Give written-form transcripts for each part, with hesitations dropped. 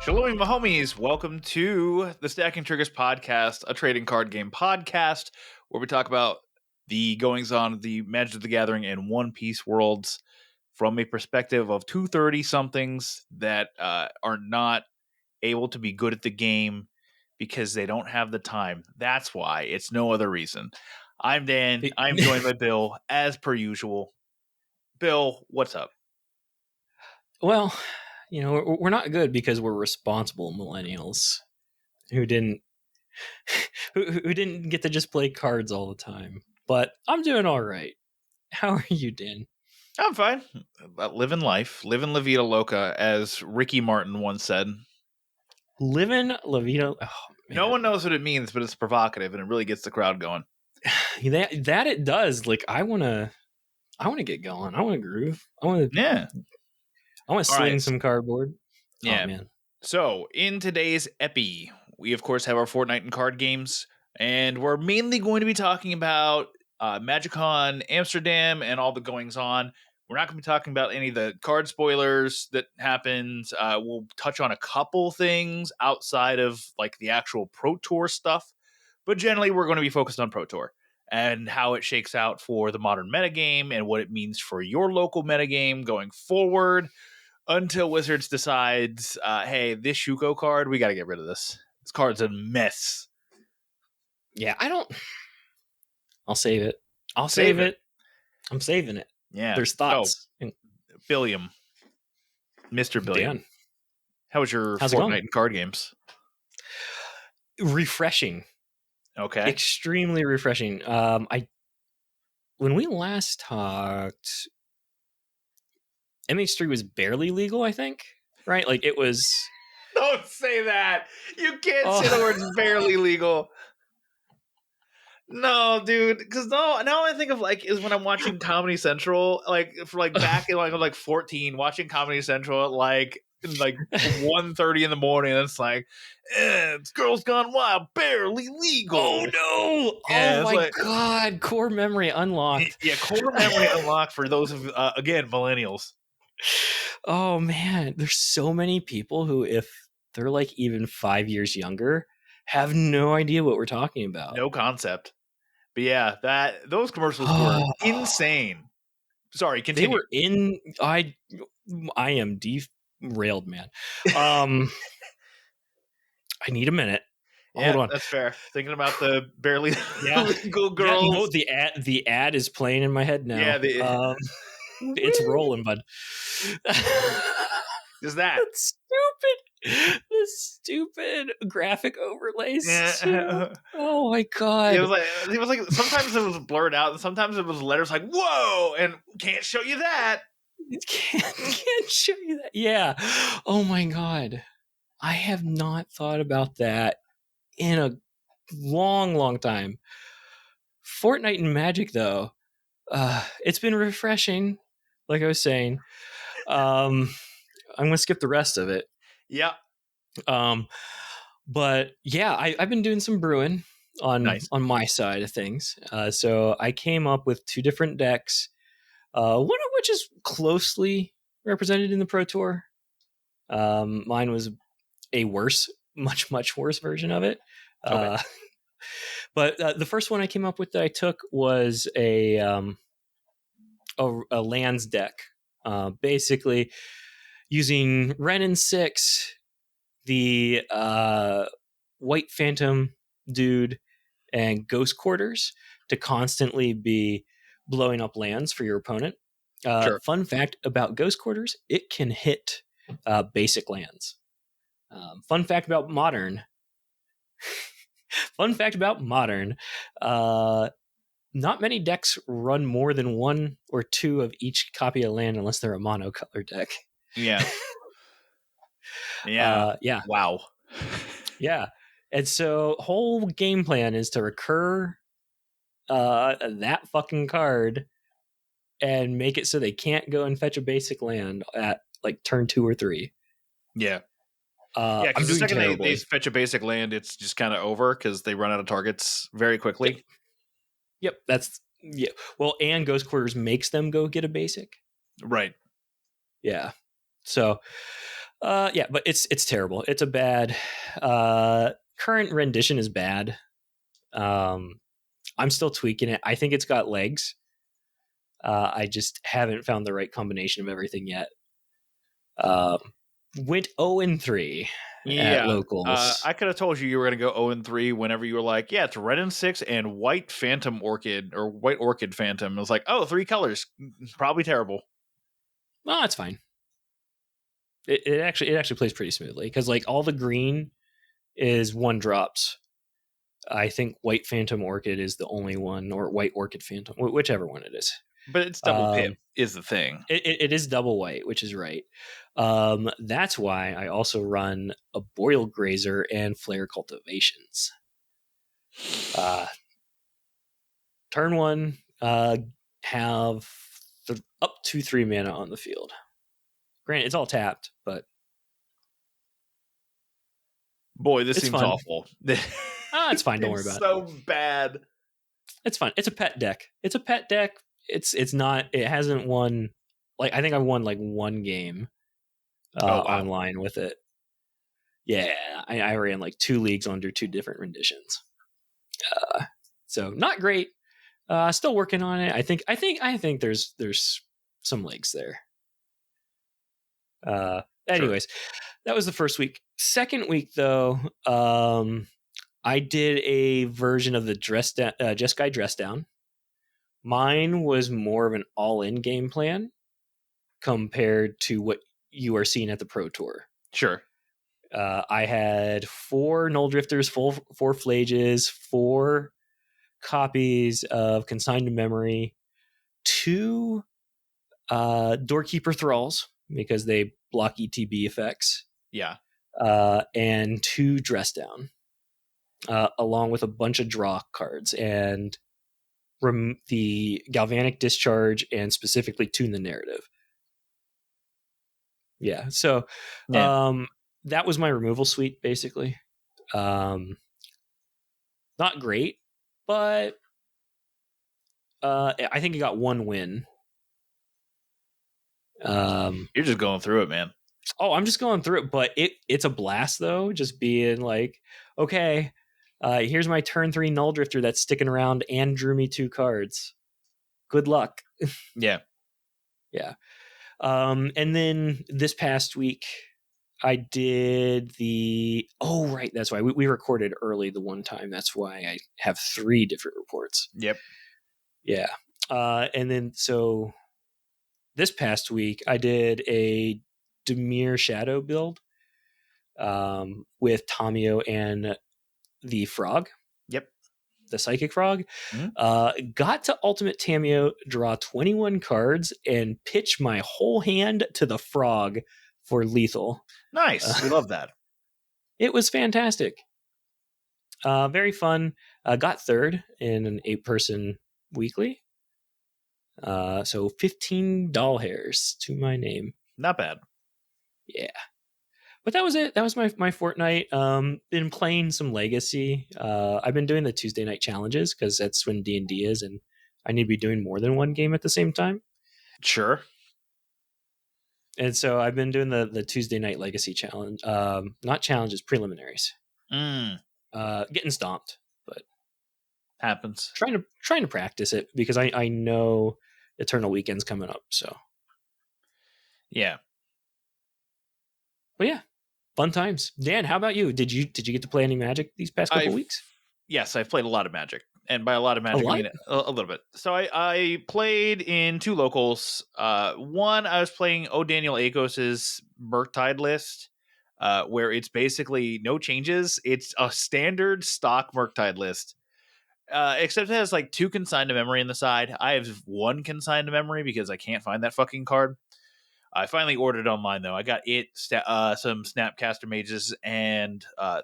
Shalom, my homies. Welcome to the Stacking Triggers podcast, a trading card game podcast where we talk about the goings on of the Magic the Gathering and One Piece worlds from a perspective of 230 somethings that are not able to be good at the game because they don't have the time. That's why. It's no other reason. I'm Dan. I'm joined by Bill, as per usual. Bill, what's up? Well, we're not good because we're responsible millennials who didn't who didn't get to just play cards all the time. But I'm doing all right. How are you, Dan? I'm fine. Living life, living La Vida Loca, as Ricky Martin once said. Living La Vida. Oh, no one knows what it means, but it's provocative and it really gets the crowd going. That it does. Like I want to get going. I want to groove. I want to sling some cardboard. Yeah. Oh, man. So in today's epi, we of course have our Fortnight and card games, and we're mainly going to be talking about MagicCon Amsterdam and all the goings on. We're not going to be talking about any of the card spoilers that happened. We'll touch on a couple things outside of like the actual Pro Tour stuff, but generally we're going to be focused on Pro Tour and how it shakes out for the modern metagame and what it means for your local metagame going forward until Wizards decides, hey, this Shuko card, we got to get rid of this. This card's a mess. Yeah, I'll save it. I'll save it. I'm saving it. Yeah. There's thoughts. Billiam. Mr. Billiam. Dan. How was your Fortnite and card games? Refreshing. Okay. Extremely refreshing. When we last talked, MH3 was barely legal, I think. Right? Like it was. Don't say that. You can't say the words barely legal. No, dude, because now I think of like is when I'm watching Comedy Central, like for like back in like 14, watching Comedy Central at like 1:30 in the morning, and it's like, it's Girls Gone Wild, barely legal. Oh no! Yeah, oh my god! Core memory unlocked. Yeah, core memory unlocked for those of again millennials. Oh man, there's so many people who, if they're like even 5 years younger, have no idea what we're talking about. No concept. But yeah, those commercials were insane. Sorry, continue. They were in. I am derailed, man. I need a minute. Yeah, hold on. That's fair. Thinking about the barely legal girls. Yeah, no, the ad is playing in my head now. Yeah, it's rolling, bud. Is that stupid? The stupid graphic overlays. Yeah. Oh my god! It was like sometimes it was blurred out, and sometimes it was letters like "whoa" and can't show you that. Can't show you that. Yeah. Oh my god! I have not thought about that in a long time. Fortnite and Magic, though, it's been refreshing. Like I was saying, I'm gonna skip the rest of it. Yeah. But yeah, I've been doing some brewing on my side of things. So I came up with two different decks, one of which is closely represented in the Pro Tour. Mine was a much worse version of it. Okay. But the first one I came up with that I took was a lands deck, basically using Wrenn 6, the White Phantom dude, and Ghost Quarters to constantly be blowing up lands for your opponent. Sure. Fun fact about Ghost Quarters, it can hit basic lands. Fun fact about Modern. Not many decks run more than one or two of each copy of land unless they're a monocolor deck. Yeah. Yeah. Wow. Yeah. And so whole game plan is to recur that fucking card and make it so they can't go and fetch a basic land at like turn 2 or 3. Yeah. Because the second they fetch a basic land, it's just kind of over because they run out of targets very quickly. Yep. Well, and Ghost Quarters makes them go get a basic. Right. Yeah. So Yeah, but it's terrible. It's a bad current rendition is bad. I'm still tweaking it. I think it's got legs. I just haven't found the right combination of everything yet. Um, went 0-3 at Yeah. locals. I could have told you were going to go 0-3 whenever you were like, yeah, it's red and 6 and white phantom orchid or white orchid phantom. I was like, oh, 3 colors. Probably terrible. Oh, it's fine. It actually plays pretty smoothly because like all the green is 1 drops. I think white phantom orchid is the only one, or white orchid phantom, whichever one it is. But it's double pip is the thing. It is double white, which is right. That's why I also run a boreal grazer and flare cultivations. Turn 1, have up to 3 mana on the field. Granted, it's all tapped, but boy, this it's seems fun. awful. It's fine. Don't worry about it. So bad. It's fun. It's a pet deck. It's not. It hasn't won. Like I think I won like 1 game Wow. online with it. Yeah, I ran like 2 leagues under 2 different renditions. So not great. Still working on it. I think there's some legs there. Anyways, that was the first week. Second week though, I did a version of the Jeskai dress down. Mine was more of an all-in game plan compared to what you are seeing at the Pro Tour. Sure. I had 4 Null Drifters, 4 Flages, 4 copies of Consigned to Memory, 2 Doorkeeper Thralls, because they block ETB effects. Yeah. And 2 Dress Down, along with a bunch of draw cards and the Galvanic Discharge, and specifically Tune the Narrative. Yeah, so that was my removal suite, basically. Not great, but I think it got 1 win. You're just going through it, man. Oh, I'm just going through it, but it's a blast, though, just being like, okay, here's my turn 3 Null Drifter that's sticking around and drew me 2 cards. Good luck. Yeah. Yeah. And then this past week, I did right, that's why we recorded early the one time. That's why I have 3 different reports. Yep. Yeah. And then so this past week, I did a Dimir Shadow build with Tamio and the Frog. Yep. The Psychic Frog. Mm-hmm. Got to Ultimate Tamio, draw 21 cards, and pitch my whole hand to the Frog for lethal. Nice. We love that. It was fantastic. Very fun. Got 3rd in an 8-person weekly. So 15 doll hairs to my name. Not bad. Yeah. But that was it. That was my Fortnite. Been playing some Legacy. I've been doing the Tuesday night challenges because that's when D&D is, and I need to be doing more than 1 game at the same time. Sure. And so I've been doing the Tuesday night Legacy challenge. Not challenges, preliminaries. Getting stomped, but happens. Trying to practice it because I know Eternal Weekend's coming up. So yeah. But yeah, fun times. Dan, how about you? Did you get to play any Magic these past couple weeks? Yes, I've played a lot of Magic. And by a lot of Magic, I mean a little bit. So I played in 2 locals. One, I was playing Daniel Akos's Murktide list, where it's basically no changes. It's a standard stock Murktide list, except it has like 2 Consigned to Memory in the side. I have 1 Consigned to Memory because I can't find that fucking card. I finally ordered it online, though. I got some Snapcaster Mages, and a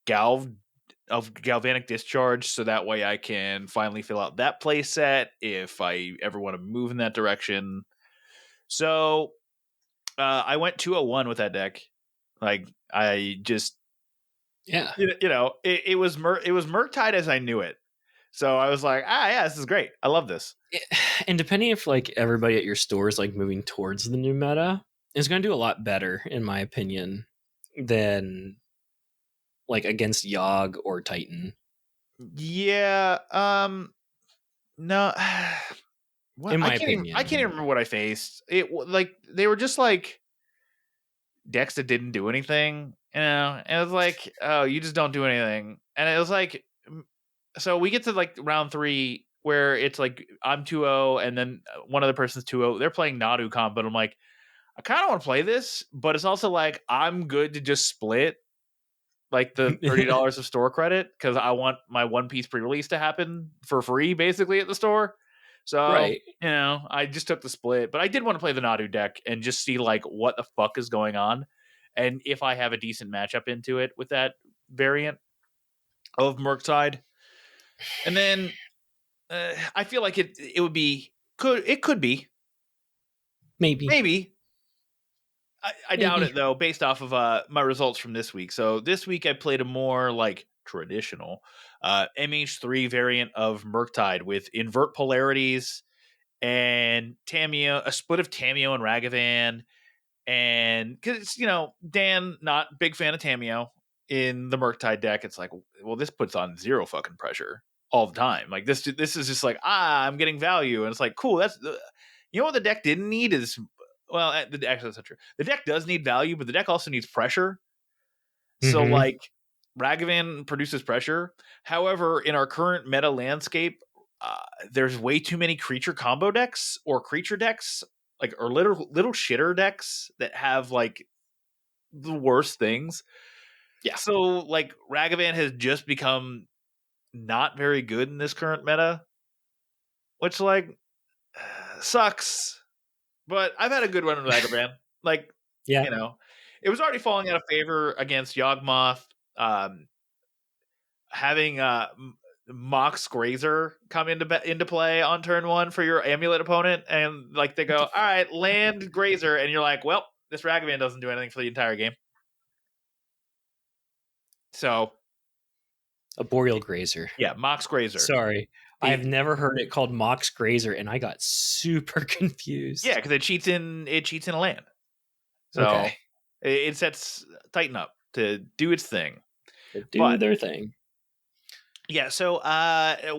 Galvanic Discharge, so that way I can finally fill out that play set if I ever want to move in that direction. So I went 201 with that deck. Like, I just... Yeah. It was Murktide as I knew it. So I was like, yeah, this is great. I love this. And depending if like everybody at your store is like moving towards the new meta, is going to do a lot better, in my opinion, than like against Yogg or Titan. Yeah. No. What In I my can't even. I opinion. can't even remember what I faced. Like they were just like decks that didn't do anything. And it was like, oh, you just don't do anything. And it was like, so we get to like round 3 where it's like I'm 2-0 and then one other person's 2-0. They're playing Nadu comp, but I'm like, I kind of want to play this, but it's also like I'm good to just split like the $30 of store credit because I want my One Piece pre-release to happen for free basically at the store. So, Right. I just took the split, but I did want to play the Nadu deck and just see like what the fuck is going on and if I have a decent matchup into it with that variant of Murktide. And then I feel like it would be could be Maybe. maybe. I doubt Maybe. it though, based off of my results from this week. So this week I played a more like traditional MH3 variant of Murktide with invert polarities and Tameo, a split of Tameo and Ragavan. And because Dan, not big fan of Tameo in the Murktide deck, it's like, well, this puts on zero fucking pressure all the time. Like this is just like, I'm getting value, and it's like, cool. That's what the deck didn't need is, well, actually that's not true. The deck does need value, but the deck also needs pressure. So Mm-hmm. like, Ragavan produces pressure. However, in our current meta landscape, there's way too many creature combo decks or creature decks, like or little shitter decks that have like the worst things. Yeah. So like Ragavan has just become not very good in this current meta, which like sucks. But I've had a good run with Ragavan. Like, Yeah. you know, it was already falling out of favor against Yawgmoth. Um, having Mox Grazer come into play on turn 1 for your Amulet opponent, and like they go, all right, land Grazer, and you're like, well, this Ragavan doesn't do anything for the entire game. So A boreal grazer. yeah, Mox Grazer. Sorry. I've It, never heard it called Mox Grazer, and I got super yeah, confused. because it cheats in a land. Okay. So it sets Titan up to do its thing. They do But their thing. yeah, so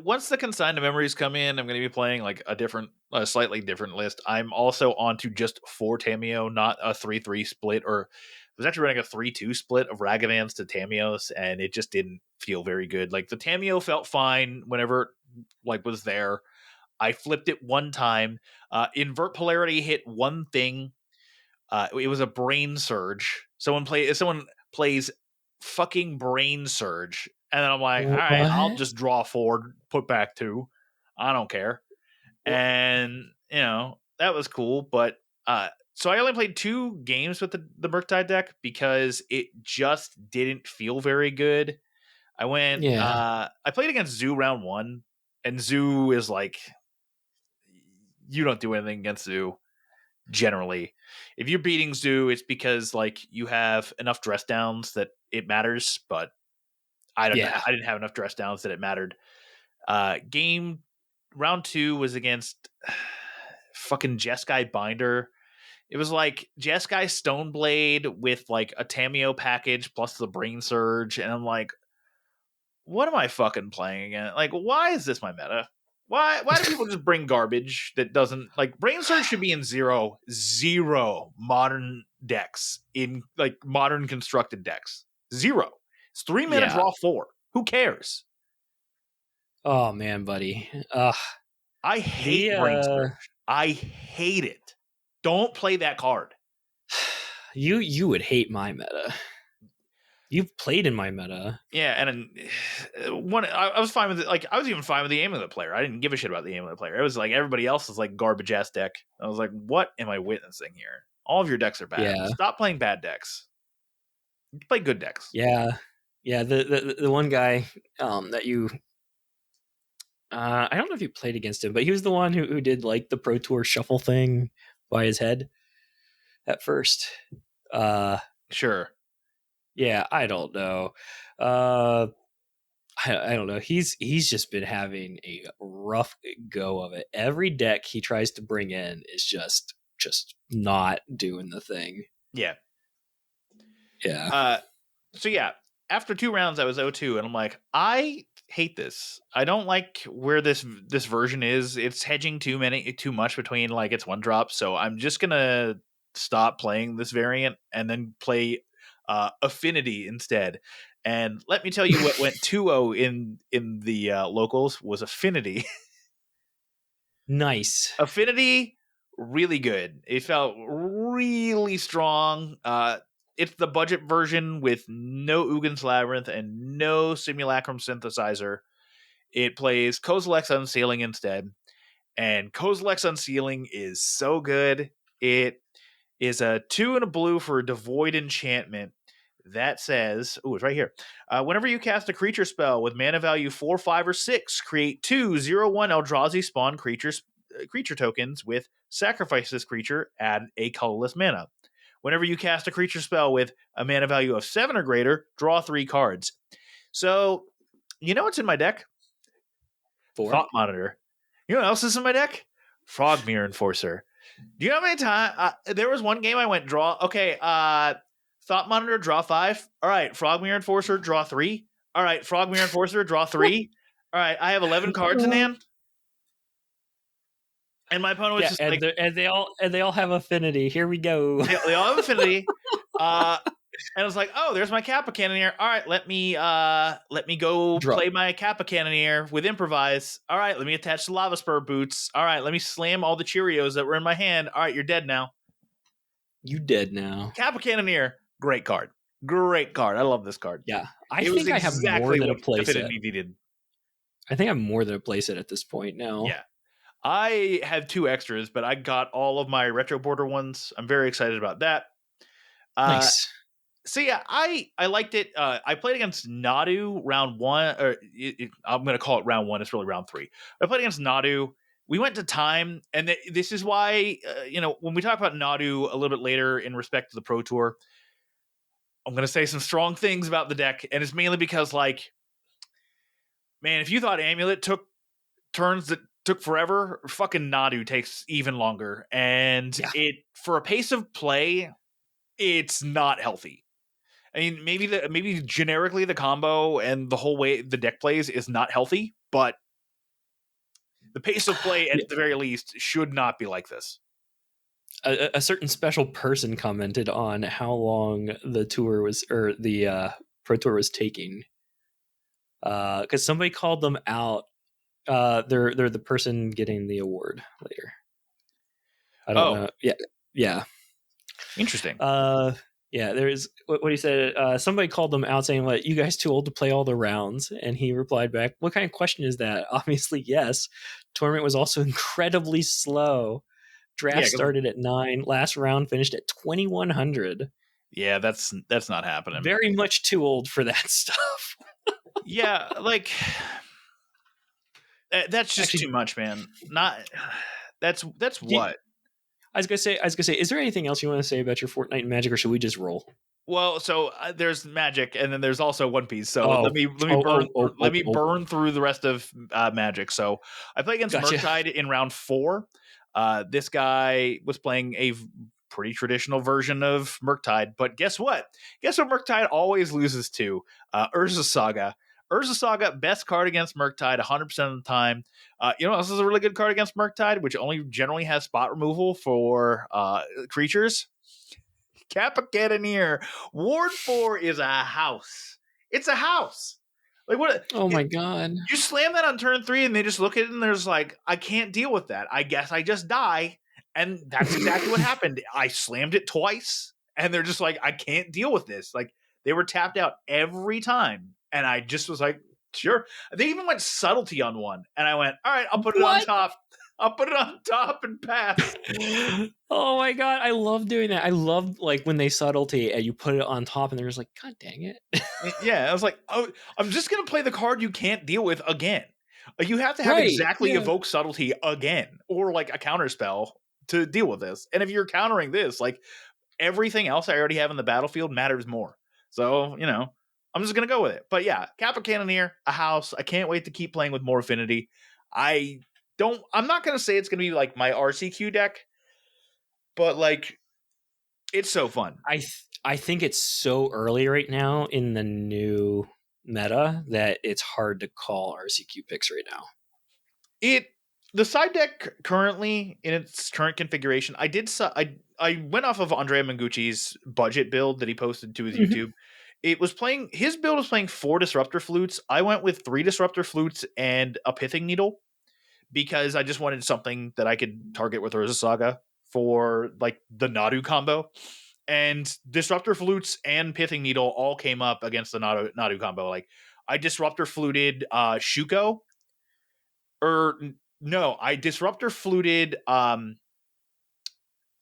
once the consigned memories come in, I'm going to be playing like a slightly different list. I'm also on to just 4 Tameo, not a 3-3 split, or I was actually running a 3-2 split of Ragavans to Tameos, and it just didn't feel very good. Like the Tameo felt fine whenever it, like was there. I flipped it one time. Invert polarity hit one thing. It was a brain surge. Someone plays fucking brain surge, and then I'm like, all right, I'll What? just draw 4, put back 2. I don't care. What? And that was cool, but so I only played 2 games with the Murktide deck because it just didn't feel very good. Yeah. I played against Zoo round 1, and Zoo is like, you don't do anything against Zoo generally. If you're beating Zoo, it's because like you have enough dress downs that it matters, but I don't know. Yeah. I didn't have enough dress downs that it mattered. Game round 2 was against fucking Jeskai Binder. It was like Jeskai Stoneblade with like a Tameo package plus the Brain Surge, and I'm like, what am I fucking playing again? Like, why is this my meta? Why do people just bring garbage that doesn't like Brain Surge should be in zero modern decks, in like modern constructed decks. Zero. It's 3 mana Yeah. draw 4. Who cares? Oh man, buddy. I hate The Brain Surge. I hate it. Don't play that card. you would hate my meta. You've played in my meta. Yeah, and one I was fine with it. Like I was even fine with the Amulet player. I didn't give a shit about the Amulet player. It was like everybody else is like garbage ass deck. I was like, what am I witnessing here? All of your decks are bad. Yeah. Stop playing bad decks. Play good decks. Yeah. Yeah. The one guy that you I don't know if you played against him, but he was the one who did like the Pro Tour shuffle thing by his head at first. Uh Sure. yeah, I don't know. Uh I don't know. He's just been having a rough go of it. Every deck he tries to bring in is just just not doing the thing. Yeah. Yeah. So yeah, after 2 rounds, I was 0-2, and I'm like, I hate this. I don't like where this version is. It's hedging too much between like its 1-drop. So I'm just gonna stop playing this variant and then play Affinity instead. And let me tell you, what went 2-0 in the locals was Affinity. Nice. Affinity, really good. It felt really strong. It's the budget version with no Ugin's Labyrinth and no Simulacrum synthesizer. It plays Kozilek's Unsealing instead. And Kozilek's Unsealing is so good. It is a 2 and a blue for a Devoid Enchantment that says, it's right here. Whenever you cast a creature spell with mana value 4, 5, or 6, create 2/0/1 Eldrazi spawn creature tokens with sacrifice this creature, add a colorless mana. Whenever you cast a creature spell with a mana value of 7 or greater, draw 3 cards. So, you know what's in my deck? 4. Thought Monitor. You know what else is in my deck? Frogmere Enforcer. Do you know how many times there was one game I went draw? Okay, Thought Monitor, draw 5. All right, Frogmere Enforcer, draw 3. All right, Frogmere Enforcer, draw 3. All right, I have 11 cards in hand. And my opponent was just and like, and they all have Affinity. Here we go. they all have Affinity. And I was like, oh, there's my Kappa Cannoneer. All right, let me go play my Kappa Cannoneer with Improvise. All right, let me attach the Lava Spur Boots. All right, let me slam all the Cheerios that were in my hand. All right, you're dead now. You dead now. Kappa Cannoneer, great card. Great card. I love this card. Yeah, I think I have more than a playset. Needed. I think I have more than a playset at this point now. Yeah. I have 2 extras, but I got all of my Retro Border ones. I'm very excited about that. Nice. So yeah, I liked it. I played against Nadu round 1, or I'm going to call it round 1. It's really round 3. I played against Nadu. We went to time, and this is why, when we talk about Nadu a little bit later in respect to the Pro Tour, I'm going to say some strong things about the deck, and it's mainly because, like, man, if you thought Amulet took turns that took forever, fucking Nadu takes even longer, and it for a pace of play, it's not healthy. I mean, maybe generically the combo and the whole way the deck plays is not healthy, but the pace of play at the very least should not be like this. A certain special person commented on how long the tour was, or the Pro Tour was taking, because somebody called them out. They're the person getting the award later. I don't know. Yeah. Interesting. Yeah, there's what he said. Somebody called them out saying, "What, you guys too old to play all the rounds?" And he replied back, "What kind of question is that? Obviously, yes. Tournament was also incredibly slow. Draft started at 9. Last round finished at 2100. Yeah, that's not happening. Very much too old for that stuff." Yeah, like that's just too much, man. That's what. I was gonna say, is there anything else you want to say about your Fortnite and Magic, or should we just roll? Well, so there's Magic, and then there's also One Piece. So let me burn through the rest of Magic. So I play against Murktide in round 4. This guy was playing a pretty traditional version of Murktide, but guess what? Guess what Murktide always loses to? Urza Saga. Urza Saga, best card against Murktide 100% of the time. You know, this is a really good card against Murktide, which only generally has spot removal for creatures. Kappa Cannoneer. Ward 4 is a house. It's a house. Like what? Oh my god! You slam that on turn 3, and they just look at it, and there's like, I can't deal with that. I guess I just die, and that's exactly what happened. I slammed it twice, and they're just like, I can't deal with this. Like they were tapped out every time, and I just was like, sure. They even went subtlety on one, and I went, all right, I'll put it on top. I'll put it on top and pass. Oh my god, I love doing that. I love like when they subtlety and you put it on top and they're just like, god dang it. Yeah, I was like, oh, I'm just gonna play the card you can't deal with again. Like you have to have evoke subtlety again, or like a counter spell to deal with this. And if you're countering this, like everything else I already have in the battlefield matters more. So, you know, I'm just gonna go with it. But yeah, Kappa Cannoneer, a house. I can't wait to keep playing with more affinity. I'm not going to say it's going to be like my RCQ deck, but like it's so fun. I think it's so early right now in the new meta that it's hard to call RCQ picks right now. The side deck currently in its current configuration, I went off of Andrea Mangucci's budget build that he posted to his YouTube. His build was playing 4 disruptor flutes. I went with 3 disruptor flutes and a pithing needle because I just wanted something that I could target with Urza Saga for like the Nadu combo. And disruptor flutes and pithing needle all came up against the Nadu combo. Like I disruptor fluted Shuko, or no, I disruptor fluted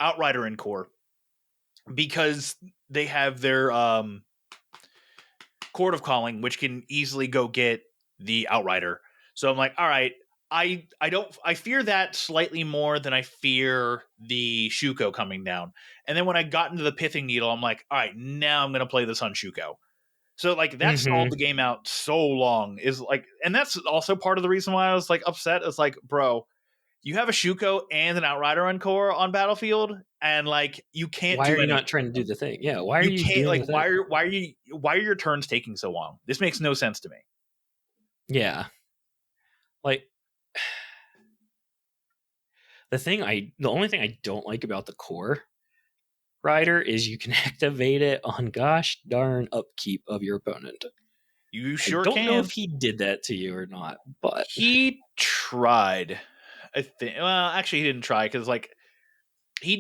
Outrider in core because they have their Chord of Calling, which can easily go get the Outrider. So I'm like, all right, I fear that slightly more than I fear the Shuko coming down. And then when I got into the Pithing Needle, I'm like, all right, now I'm gonna play this on Shuko. So like that stalled the game out so long. Is like, and that's also part of the reason why I was like upset. It's like, bro, you have a Shuko and an Outrider on core on Battlefield, and like you can't Why do are you anything. not trying to do the thing? Yeah, why are You you can't doing like the thing? why are your turns taking so long? This makes no sense to me. Yeah. Like the only thing I don't like about the core rider is you can activate it on gosh darn upkeep of your opponent. You I sure don't know can. if he did that to you or not, but He tried. I think. Well, actually, he didn't try because like he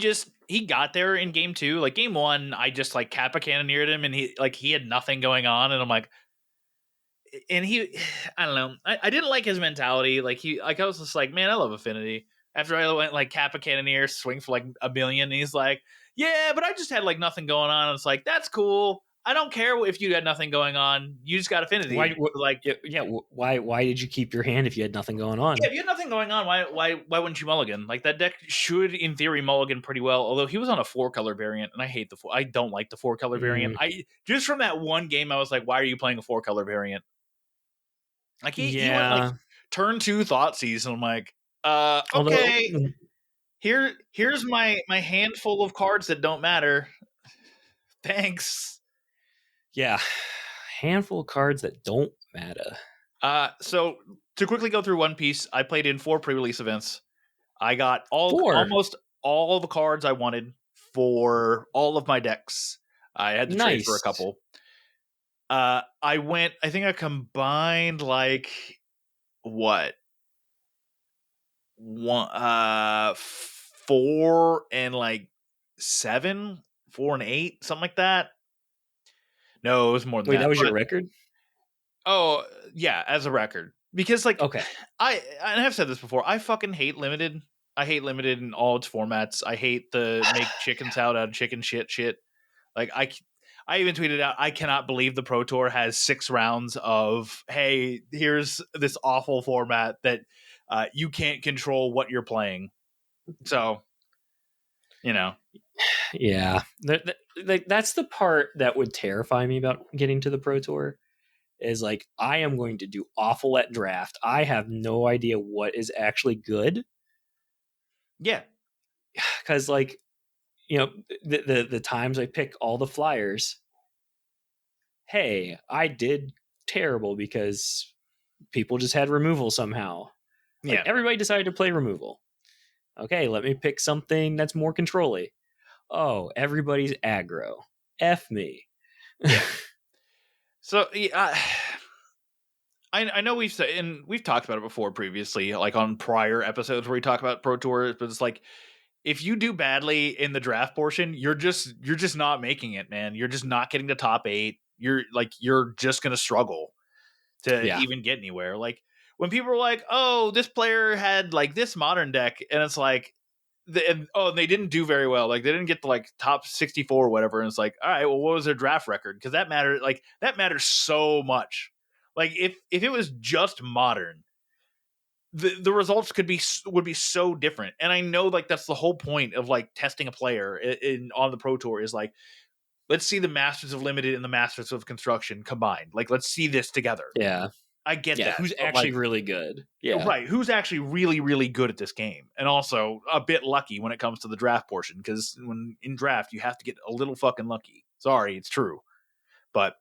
got there in game 2. Like game 1, I just like Kappa cannoneered him, and he had nothing going on, and I'm like, and he, I don't know, I didn't like his mentality. Like I was just like, man, I love Affinity. After I went like Kappa cannoneer, swing for like a million, and he's like, yeah, but I just had like nothing going on. And it's like that's cool. I don't care if you had nothing going on. You just got Affinity. Like, why did you keep your hand if you had nothing going on? yeah, if you had nothing going on, why wouldn't you mulligan? Like that deck should, in theory, mulligan pretty well. Although he was on a 4-color variant, and I don't like the 4-color variant. I just from that one game, I was like, why are you playing a 4-color variant? Like he went like Yeah. turn 2 Thoughtseize, and I'm like, Although okay, here's my handful of cards that don't matter. Thanks. yeah, handful of cards that don't matter. So to quickly go through One Piece, I played in 4 pre-release events. I got Four. almost all the cards I wanted for all of my decks. I had to trade for a Nice. couple. I think I combined like what? 4 and like 7, 4 and 8, something like that. No, it was more than Wait, that. that was your But record? oh yeah, as a record. Because like Okay. I have said this before, I fucking hate limited. I hate limited in all its formats. I hate the make chickens out of chicken shit. Like I even tweeted out, I cannot believe the Pro Tour has 6 rounds of, hey, here's this awful format that you can't control what you're playing. So, you know, Yeah. That's the part that would terrify me about getting to the Pro Tour is like, I am going to do awful at draft. I have no idea what is actually good. yeah, Because, like, you know, the times I pick all the flyers, hey, I did terrible because people just had removal somehow. Like yeah, everybody decided to play removal. Okay, let me pick something that's more controlly. Oh, everybody's aggro. F me. yeah. So yeah, I know we've said, and we've talked about it before previously, like on prior episodes where we talk about Pro Tours, but it's like if you do badly in the draft portion, you're just not making it, man. You're just not getting to top 8. You're just gonna struggle to Yeah. even get anywhere. Like when people are like, "Oh, this player had like this modern deck," and it's like, and they didn't do very well. Like they didn't get to like top 64 or whatever. And it's like, all right, well, what was their draft record? Because that matters. Like that matters so much. Like if it was just modern, the results would be so different. And I know like that's the whole point of like testing a player on the Pro Tour is like, let's see the Masters of Limited and the Masters of Construction combined. Like let's see this together. Yeah. I get Yeah, that, who's but actually really good? Yeah. right, who's actually really, really good at this game, and also a bit lucky when it comes to the draft portion, because when in draft you have to get a little fucking lucky. Sorry, it's true, but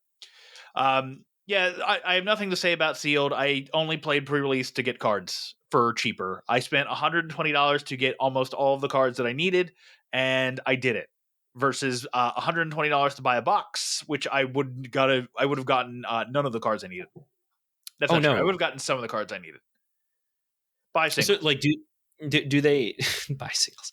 yeah, I have nothing to say about Sealed. I only played pre-release to get cards for cheaper. I spent $120 to get almost all of the cards that I needed, and I did it. Versus $120 to buy a box, which I would have gotten none of the cards I needed. That's Oh not true. I would no. have gotten some of the cards I needed. Buy So singles. like do they buy singles?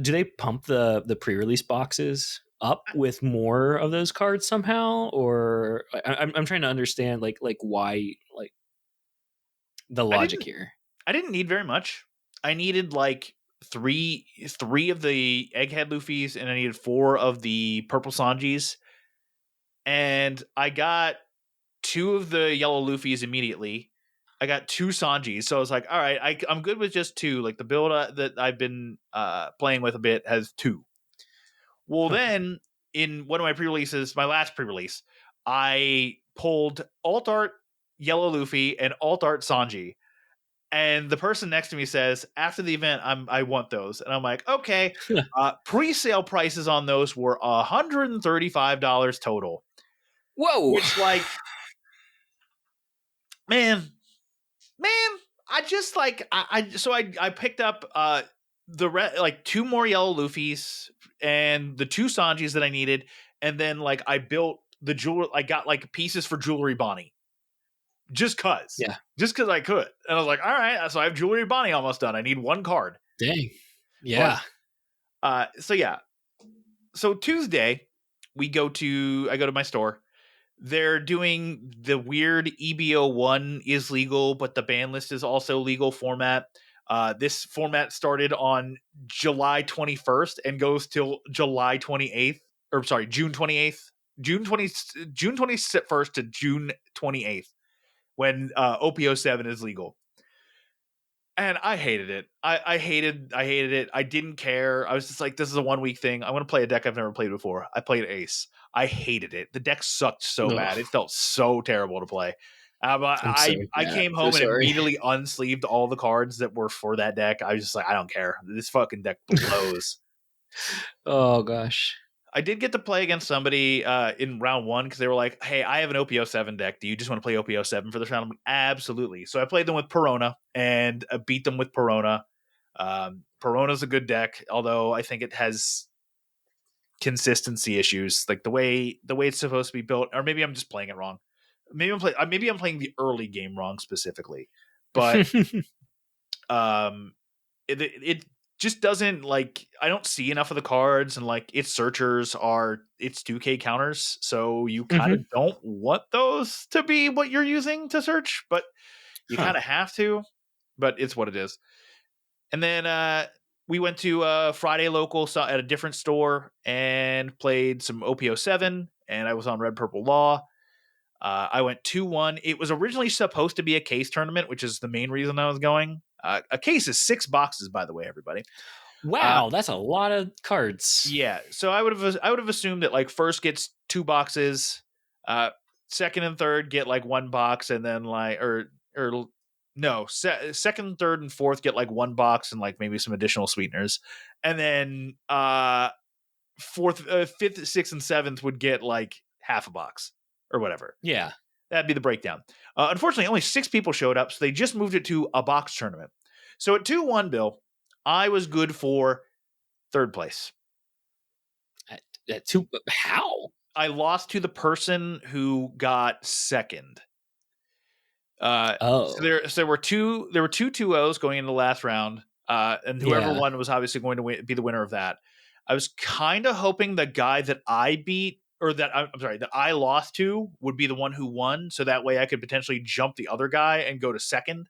Do they pump the pre-release boxes up with more of those cards somehow, or I'm trying to understand like why, like the I logic didn't here. I didn't need very much. I needed like three of the Egghead Luffy's, and I needed four of the purple Sanjis. And I got two of the yellow Luffy's immediately. I got two Sanjis, so I was like, all right, I'm good with just two. Like the build that I've been playing with a bit has two. Well, Huh. then in one of my pre-releases, my last pre-release, I pulled Alt Art Yellow Luffy and Alt Art Sanji. And the person next to me says, after the event, I want those. And I'm like, okay. Pre-sale prices on those were $135 total. Whoa. Which, like, man, I just like I picked up like two more yellow Luffy's and the two Sanjis that I needed, and then like I built the jewel. I got like pieces for Jewelry Bonnie Yeah. just cause I could, and I was like, all right, so I have Jewelry Bonnie almost done. I need one card, Dang. but Yeah. so yeah, so Tuesday I go to my store. They're doing the weird EBO1 is legal, but the ban list is also legal format. This format started on July 21st and goes till July 28th, or sorry, June 28th, June 21st to June 28th, when OPO7 is legal. And I hated it. I hated it. I didn't care. I was just like, this is a 1 week thing. I'm going to play a deck I've never played before. I played Ace. I hated it. The deck sucked so Ugh. bad. It felt so terrible to play. I'm so I yeah. came So home and sorry. immediately unsleeved all the cards that were for that deck. I was just like, I don't care. This fucking deck blows. Oh gosh. I did get to play against somebody in round one because they were like, hey, I have an OPO7 deck. Do you just want to play OPO7 for this round? I'm like, absolutely. So I played them with Perona and beat them with Perona. Perona's a good deck, although I think it has consistency issues, like the way it's supposed to be built. Or maybe I'm just playing it wrong. Maybe I'm playing the early game wrong specifically. But it just doesn't, like, I don't see enough of the cards, and like its searchers are its 2K counters, so you kind of Hmm. don't want those to be what you're using to search, but you Huh. kind of have to. But it's what it is. And then we went to Friday local at a different store and played some OPO7, and I was on Red Purple Law. I went 2-1. It was originally supposed to be a case tournament, which is the main reason I was going. A case is 6 boxes, by the way, everybody. Uh, Wow, that's a lot of cards. yeah, so I would have assumed that like first gets 2 boxes, uh, second and third get like 1 box, and then like or no, second, third, and fourth get like 1 box and like maybe some additional sweeteners, and then fourth, fifth, sixth, and seventh would get like half a box or whatever. Yeah. That'd be the breakdown. Unfortunately, only 6 people showed up, so they just moved it to a box tournament. So at 2-1, Bill, I was good for third place. How? I lost to the person who got second. So Oh. there were two 2-0s going into the last round, and whoever Yeah. won was obviously going to be the winner of that. I was kind of hoping the guy that I beat, or that I'm sorry, that I lost to, would be the one who won, so that way I could potentially jump the other guy and go to second.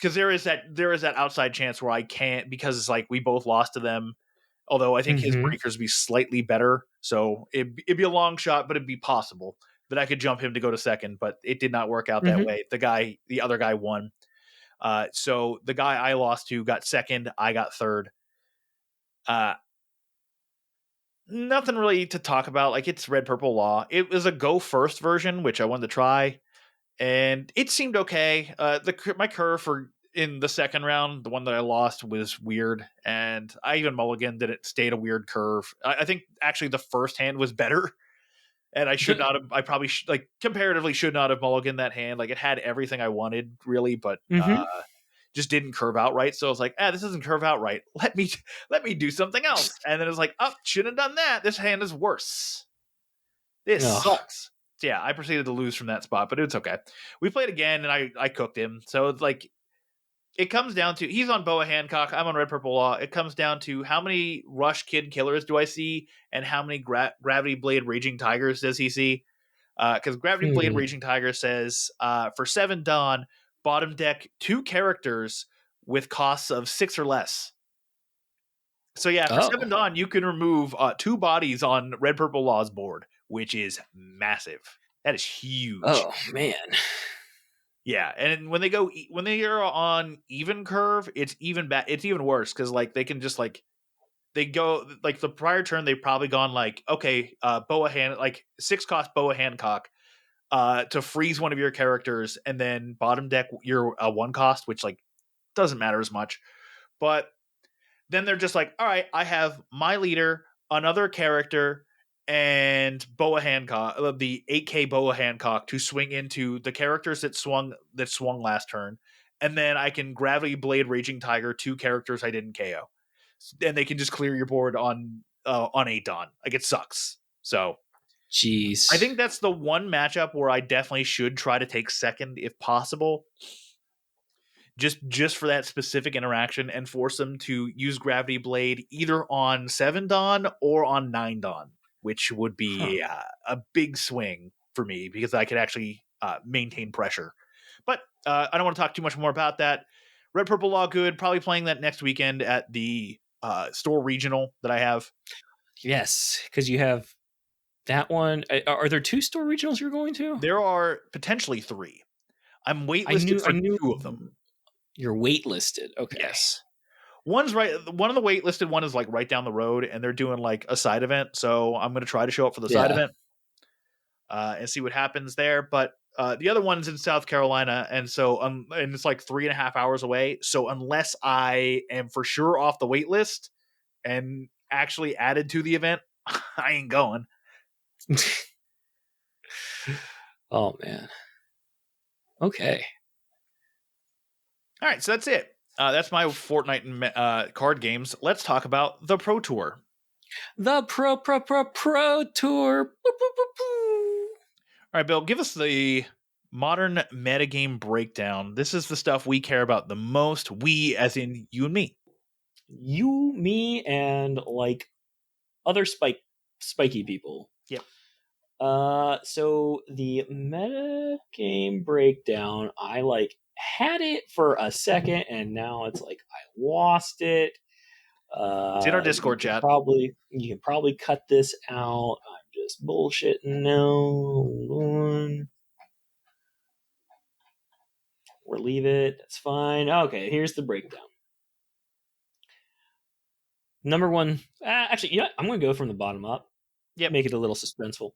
Because there is that outside chance where I can't, because it's like we both lost to them. Although I think his Hmm. breakers be slightly better, so it'd be a long shot, but it'd be possible that I could jump him to go to second. But it did not work out that Hmm. way. The other guy won. So the guy I lost to got second. I got third. Uh, Nothing really to talk about. Like, it's Red Purple Law. It was a go first version, which I wanted to try, and it seemed okay. My curve for in the second round, the one that I lost, was weird, and I even mulliganed that it stayed a weird curve. I think actually the first hand was better, and I should not have. I probably like comparatively should not have mulliganed that hand. Like it had everything I wanted really, but Mm-hmm. just didn't curve out right. So I was like, this doesn't curve out right. Let me do something else. And then it was like, shouldn't have done that. This hand is worse. This Oh, sucks. So yeah, I proceeded to lose from that spot, but it's okay. We played again, and I cooked him. So it's like it comes down to he's on Boa Hancock, I'm on Red Purple Law. It comes down to how many Rush Kid Killers do I see, and how many Gravity Blade Raging Tigers does he see? Because Gravity Blade hmm. Raging Tiger says for 7 Dawn, bottom deck 2 characters with costs of 6 or less. So yeah, for 7 Oh, Dawn, you can remove 2 bodies on Red Purple Law's board, which is massive. That is huge. oh man. Yeah, and when they are on even curve, it's even bad. It's even worse because like they can just like they go like the prior turn they've probably gone like okay, Boa Hand like 6 cost Boa Hancock to freeze one of your characters, and then bottom deck your 1 cost, which like doesn't matter as much, but then they're just like, all right, I have my leader, another character, and Boa Hancock, the 8K Boa Hancock, to swing into the characters that swung last turn, and then I can Gravity Blade Raging Tiger 2 characters I didn't KO, and they can just clear your board on 8 Dawn. Like it sucks. So I Jeez. think that's the one matchup where I definitely should try to take second if possible, just for that specific interaction, and force them to use Gravity Blade either on 7 Dawn or on 9 Dawn, which would Huh. be a big swing for me because I could actually maintain pressure. But I don't want to talk too much more about that. Red Purple Law good. Probably playing that next weekend at the store regional that I have. Yes, because you have that one. Are there 2 store regionals you're going to? There are potentially 3. I'm I waitlisted knew. I for knew 2 of them. you're waitlisted. Okay. Yes. One's right. One of the waitlisted one is like right down the road, and they're doing like a side event. So I'm going to try to show up for the side Yeah. event and see what happens there. But the other one's in South Carolina, and so and it's like 3.5 hours away. So unless I am for sure off the wait list and actually added to the event, I ain't going. Oh man. Okay. All right, so that's it. That's my Fortnite card games. Let's talk about the Pro Tour. The Pro Tour. Boop, boop, boop, boop. All right, Bill, give us the modern metagame breakdown. This is the stuff we care about the most. We, as in you and me. You, me, and like other spiky people. Yep. So the meta game breakdown, I like had it for a second, and now it's like I lost it. It's in our Discord chat. You can probably cut this out. I'm just bullshitting now. Hold on. Or leave it. That's fine. Okay, here's the breakdown. Number one, actually, yeah, I'm going to go from the bottom up. Yep. Make it a little suspenseful.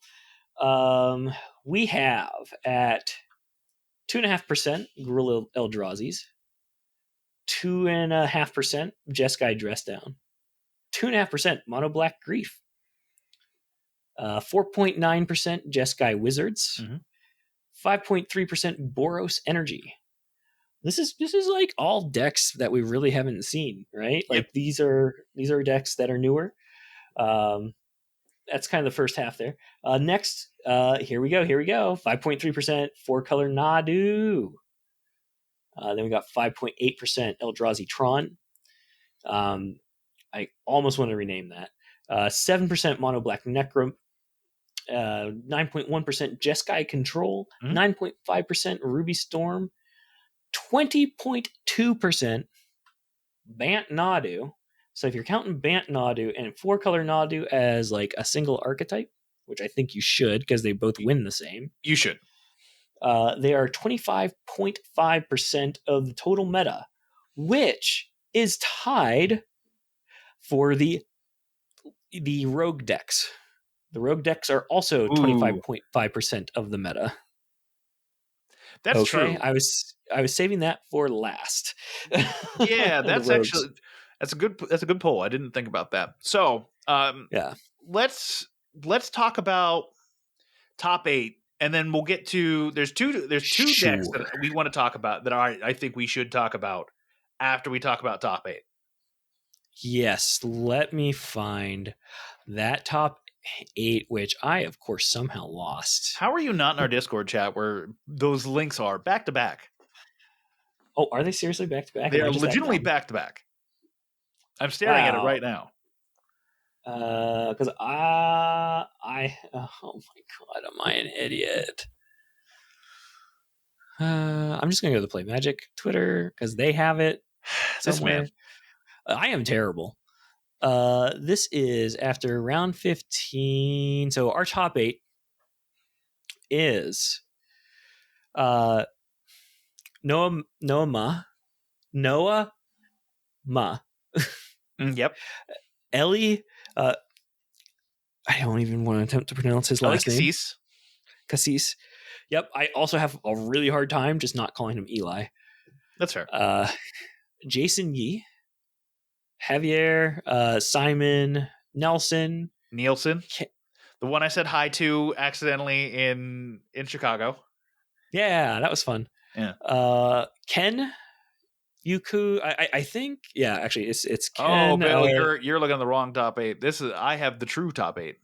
We have at 2.5% Gorilla Eldrazi's, 2.5% Jeskai Dress Down, 2.5% Mono Black Grief, 4.9% Jeskai Wizards, 5.3% Boros Energy. This is like all decks that we really haven't seen, right? Yep. Like these are decks that are newer. That's kind of the first half there. Next, here we go. 5.3% 4-color Nadu. Then we got 5.8% Eldrazi Tron. I almost want to rename that. 7% Mono Black Necro. 9.1% Jeskai Control. 9.5% Ruby Storm. 20.2% Bant Nadu. So if you're counting Bant Nadu and 4-color Nadu as like a single archetype, which I think you should because they both win the same. You should. They are 25.5% of the total meta, which is tied for the rogue decks. The rogue decks are also 25.5% of the meta. That's Okay, true. I was saving that for last. Yeah, The rogues. that's a good poll. I didn't think about that. So, Yeah. let's talk about top 8, and then we'll get to there's two decks Sure. that we want to talk about that I think we should talk about after we talk about top 8. Yes, let me find that top 8, which I, of course, somehow lost. How are you not in our Discord chat where those links are back to back? Oh, are they seriously back to back? They Am I are just that legitimately dumb? back to back. I'm staring at it Wow. right now. Because oh my god, am I an idiot? I'm just gonna go to the Play Magic Twitter because they have it This man. somewhere. I am terrible. This is after round 15. So our top 8 is Noah Ma, Yep. Ellie. I don't even want to attempt to pronounce his I like last name. Cassis. Yep. I also have a really hard time just not calling him Eli. That's fair. Jason Yee, Javier, Simon, Nelson, Nielsen. The one I said hi to accidentally in Chicago. Yeah, that was fun. Yeah. Ken, Yuku, I think. Yeah, actually, it's Oh, Ken. Bill, you're looking at the wrong top 8. I have the true top 8.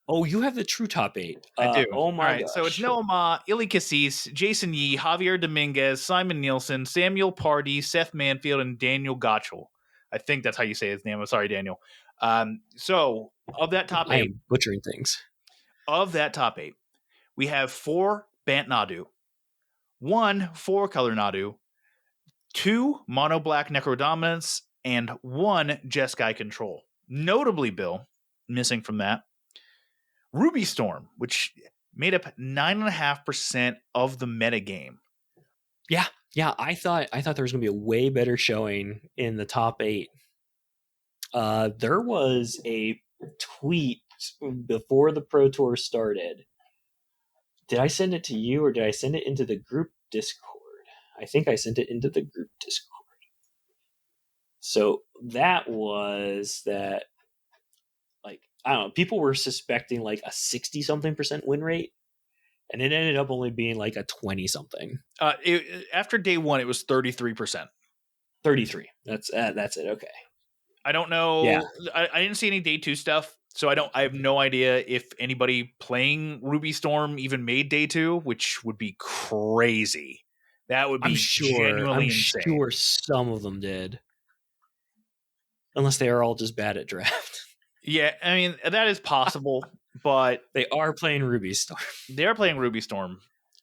Oh, you have the true top 8. I do. Oh All my right. So it's gosh. Noah Ma, Ili Cassis, Jason Yee, Javier Dominguez, Simon Nielsen, Samuel Pardy, Seth Manfield, and Daniel Gottschall. I think that's how you say his name. I'm sorry, Daniel. So of that top I 8, am butchering things. we have 4 Bant Nadu, 1 4-color Nadu, 2 mono black Necrodominance, and 1 Jeskai Control. Notably, Bill, missing from that, Ruby Storm, which made up 9.5% of the metagame. Yeah, I thought there was gonna be a way better showing in the top 8. There was a tweet before the Pro Tour started. Did I send it to you or did I send it into the group Discord? I think I sent it into the group Discord. So that was that, like, I don't know, people were suspecting like a 60 something percent win rate, and it ended up only being like a 20 something. After day 1, it was 33%. 33. That's it. Okay. I don't know. Yeah. I didn't see any day 2 stuff, so I have no idea if anybody playing Ruby Storm even made day 2, which would be crazy. That would be genuinely I'm insane. sure some of them did. Unless they are all just bad at draft. Yeah, I mean, that is possible, but They are playing Ruby Storm. they are playing Ruby Storm,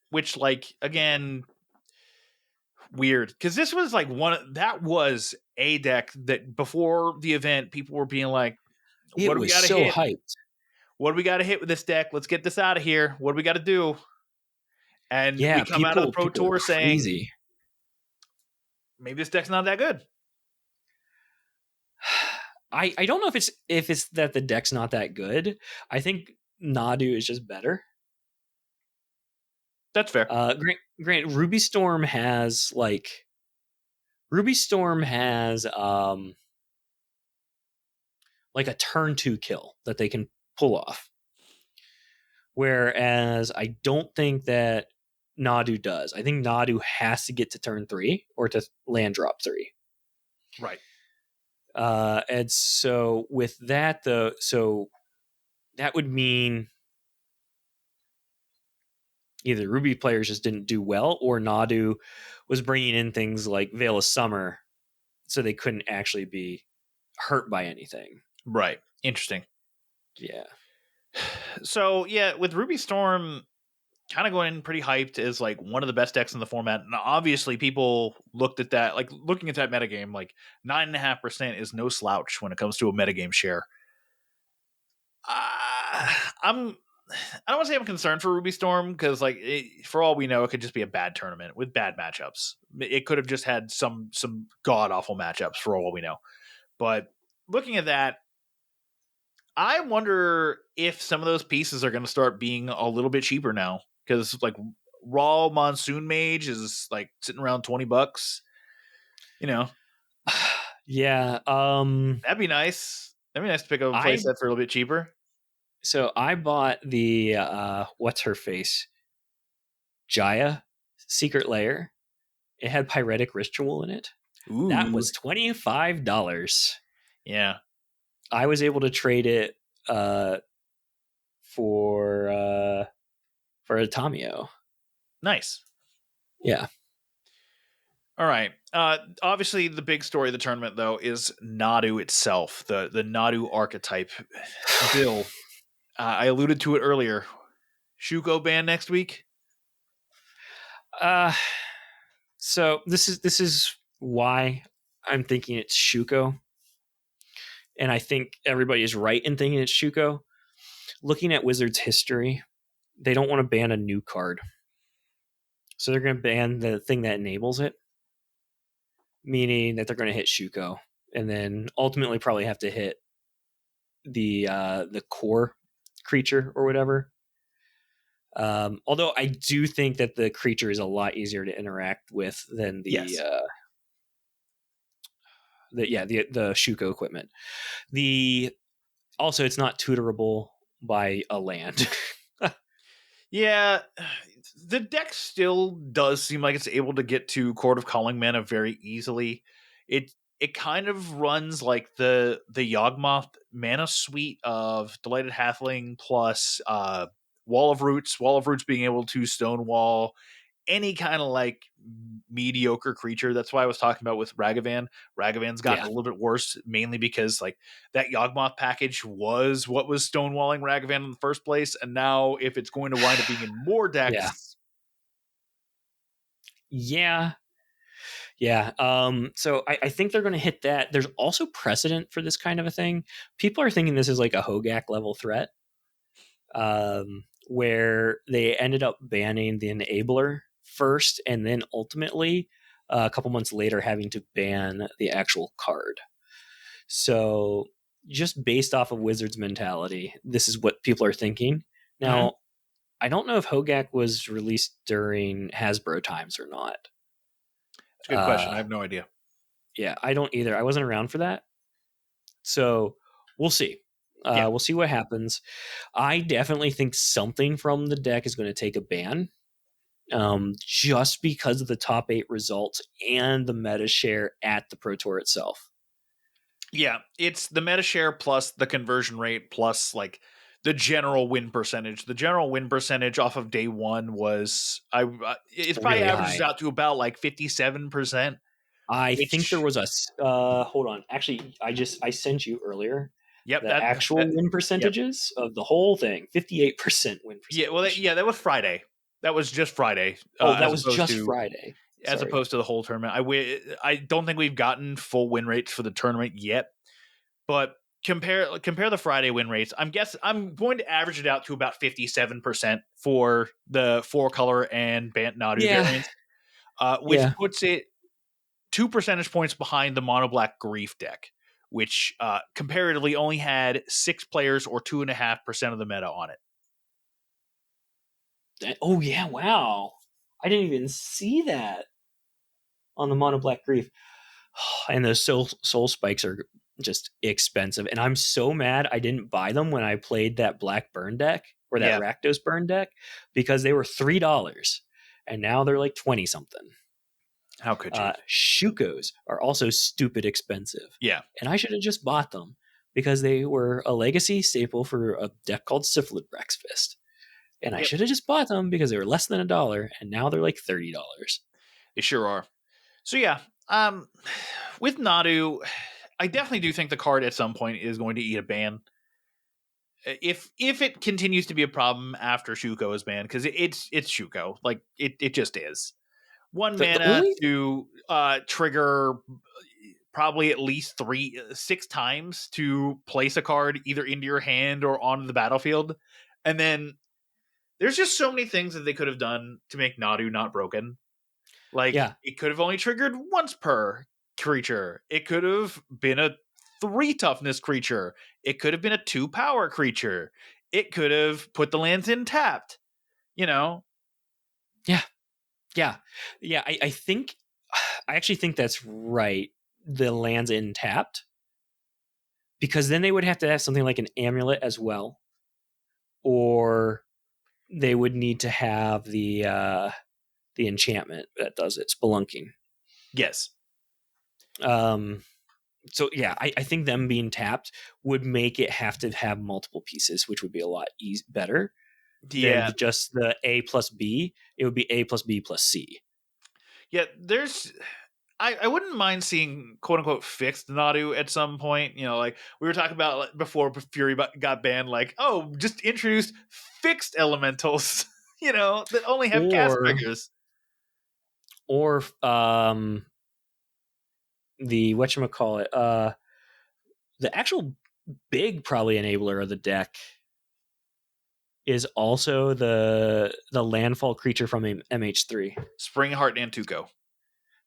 which, like, again, weird. Because this was like that was a deck that before the event, people were being like, what It do we was got to so hit? hyped. What do we got to hit with this deck? Let's get this out of here. What do we got to do? And we Yeah, come out of the Pro people are Tour saying, crazy. maybe this deck's not that good. I don't know if it's that the deck's not that good. I think Nadu is just better. That's fair. Grant, Ruby Storm has like like a turn 2 kill that they can pull off. Whereas I don't think that Nadu does. I think Nadu has to get to turn 3 or to land drop 3. Right. And so with that, so that would mean either Ruby players just didn't do well, or Nadu was bringing in things like Veil of Summer, so they couldn't actually be hurt by anything. Right. Interesting. Yeah. So, yeah, with Ruby Storm kind of going in pretty hyped as like one of the best decks in the format. And obviously people looked at that, like looking at that metagame, like 9.5% is no slouch when it comes to a metagame share. I don't want to say I'm concerned for Ruby Storm because, like, for all we know, it could just be a bad tournament with bad matchups. It could have just had some god awful matchups for all we know. But looking at that, I wonder if some of those pieces are going to start being a little bit cheaper now because, like, raw Monsoon Mage is like sitting around $20. You know, Yeah. that'd be nice. That'd be nice to pick up a I playset for a little bit cheaper. so I bought the what's her face? Jaya Secret Lair. It had Pyretic Ritual in it. That Ooh, was $25. yeah, I was able to trade it uh, for a Tamio. nice. Yeah. All right. Obviously, the big story of the tournament, though, is Nadu itself, the Nadu archetype. Bill, I alluded to it earlier. Shuko ban next week. Uh, so this is why I'm thinking it's Shuko, and I think everybody is right in thinking it's Shuko. Looking at Wizards' history, they don't want to ban a new card, so they're going to ban the thing that enables it, meaning that they're going to hit Shuko, and then ultimately probably have to hit the core creature or whatever. Although I do think that the creature is a lot easier to interact with than Yes. the Shuko equipment. The Also, it's not tutorable by a land. Yeah, the deck still does seem like it's able to get to Court of Calling Mana very easily. It kind of runs like the Yawgmoth mana suite of Delighted Halfling plus Wall of Roots. Wall of Roots being able to Stonewall any kind of like mediocre creature. That's why I was talking about with Ragavan. Ragavan's gotten Yeah, a little bit worse, mainly because like that Yawgmoth package was what was stonewalling Ragavan in the first place, and now if it's going to wind up being in more yeah, decks, yeah, yeah. So I think they're going to hit that. There's also precedent for this kind of a thing. People are thinking this is like a Hogak level threat, where they ended up banning the enabler first, and then ultimately a couple months later having to ban the actual card. So just based off of Wizards mentality, this is what people are thinking. Mhm. Now, I don't know if Hogak was released during Hasbro times or not. It's a good question. I Uh, have no idea. yeah, I don't either. I wasn't around for that. So we'll see. Yeah. We'll see what happens. I definitely think something from the deck is going to take a ban, just because of the top 8 results and the meta share at the Pro Tour itself. Yeah, it's the meta share plus the conversion rate plus like the general win percentage. The general win percentage off of day one was It's it probably really averages high. out to about like 57%, I think there which was hold on. Actually, I sent you earlier yep, the actual that win yep. percentages of the whole thing. 58% win Yeah, well, percentage. that was Friday. That was just Friday, Oh, that was just Friday. as Sorry. opposed to the whole tournament. I don't think we've gotten full win rates for the tournament yet, but compare the Friday win rates. I'm going to average it out to about 57% for the 4-color and Bant Nadu Yeah. variants, which Yeah. puts it 2 percentage points behind the Mono Black Grief deck, which comparatively only had 6 players or 2.5% of the meta on it. Oh yeah, wow. I didn't even see that on the Mono Black Grief. And those soul spikes are just expensive. And I'm so mad I didn't buy them when I played that Black Burn deck or that Yeah, Rakdos Burn deck, because they were $3 and now they're like 20 something. how could you? Shukos are also stupid expensive. Yeah. And I should have just bought them because they were a legacy staple for a deck called Syphilid Breakfast. And I Yep. should have just bought them because they were less than $1, and now they're like $30. They sure are. So yeah, um, with Nadu, I definitely do think the card at some point is going to eat a ban. If it continues to be a problem after Shuko is banned, because it's Shuko, like it just is. One The mana only to trigger probably at least 6 times to place a card either into your hand or onto the battlefield, and then there's just so many things that they could have done to make Nadu not broken. Like, yeah, it could have only triggered once per creature. It could have been a 3 toughness creature. It could have been a 2 power creature. It could have put the lands in tapped. You know, Yeah. Yeah. Yeah. I think, I actually think that's right. The lands in tapped, because then they would have to have something like an amulet as well, or they would need to have the enchantment that does it, spelunking. Yes. So yeah, I think them being tapped would make it have to have multiple pieces, which would be a lot better than Yeah. just the A plus B. It would be A plus B plus C. Yeah. I wouldn't mind seeing quote unquote fixed Nadu at some point. You know, like we were talking about before Fury got banned, like, oh, just introduce fixed elementals, you know, that only have cast Or triggers. or the whatchamacallit, the actual big probably enabler of the deck is also the landfall creature from MH3. Springheart and Tuco.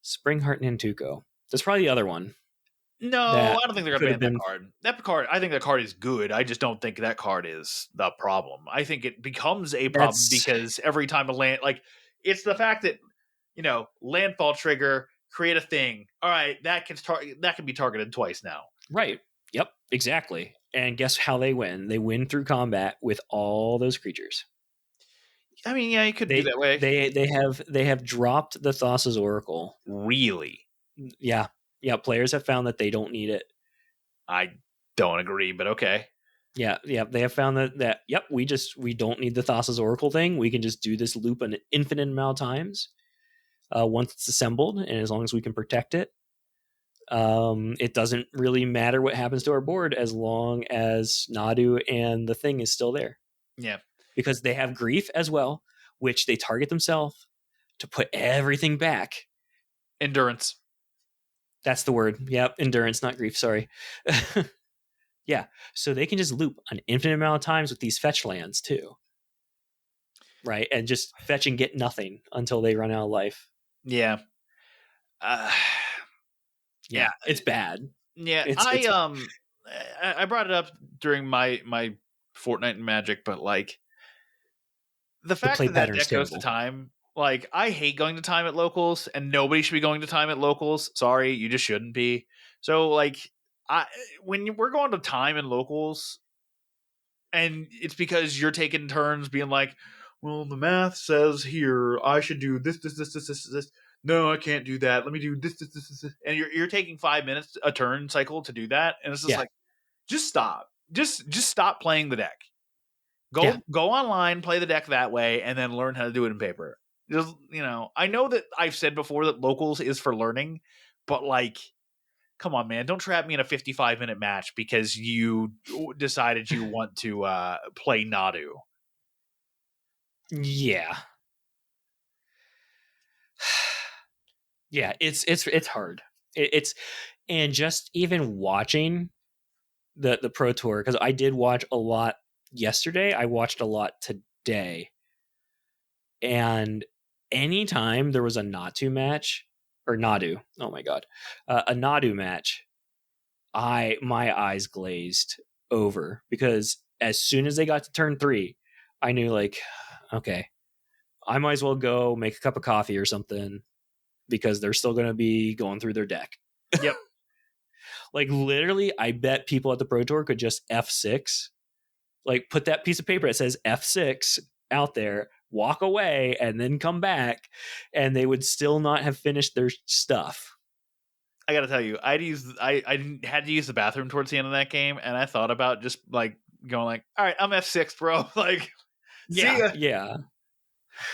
Springheart Nantuko. That's probably the other one No, that I don't think they're could gonna have ban that been. card. That card, I think that card is good. I just don't think that card is the problem. I think it becomes a problem That's because every time a land, like, it's the fact that, you know, landfall trigger, create a thing. All right, that can be targeted twice now. right. Yep, exactly. And guess how they win? They win through combat with all those creatures. I mean, yeah, you could do They that way. they have dropped the Thassa's Oracle. Really, Yeah, yeah. Players have found that they don't need it. I don't agree, but okay. Yeah, yeah. They have found that yep, we don't need the Thassa's Oracle thing. We can just do this loop an infinite amount of times once it's assembled, and as long as we can protect it, it doesn't really matter what happens to our board as long as Nadu and the thing is still there, Yeah, because they have grief as well, which they target themselves to put everything back. endurance. That's the word. Yep, endurance, not grief. Sorry. Yeah, so they can just loop an infinite amount of times with these fetch lands too, right? And just fetch and get nothing until they run out of life. Yeah, uh, Yeah, yeah, it's bad. yeah. It's I brought it up during my Fortnite and Magic, but like, the the fact play that that pattern's deck goes to terrible. time, like, I hate going to time at locals, and nobody should be going to time at locals. Sorry, you just shouldn't be. So, like, I we're going to time in locals, and it's because you're taking turns being like, well, the math says here I should do this. No, I can't do that. Let me do this. And you're taking 5 minutes a turn cycle to do that, and it's just Yeah, like, just stop. Just stop playing the deck. yeah, Go online, play the deck that way, and then learn how to do it in paper. Just, you know, I know that I've said before that locals is for learning, but like, come on, man, don't trap me in a 55-minute match because you decided you want to play Nadu. yeah, yeah. It's hard. It's and just even watching the pro tour, because I did watch a lot yesterday. I watched a lot today, and anytime there was a Natu match or Nadu, oh my god, a Nadu match, my eyes glazed over, because as soon as they got to turn 3, I knew like, okay, I might as well go make a cup of coffee or something, because they're still going to be going through their deck. Yep. Like literally, I bet people at the Pro Tour could just F6, like put that piece of paper that says F6 out there, walk away, and then come back, and they would still not have finished their stuff. I gotta tell you, I didn't had to use the bathroom towards the end of that game, and I thought about just like going like, all right, I'm F6, bro. Like, see Yeah, ya. yeah.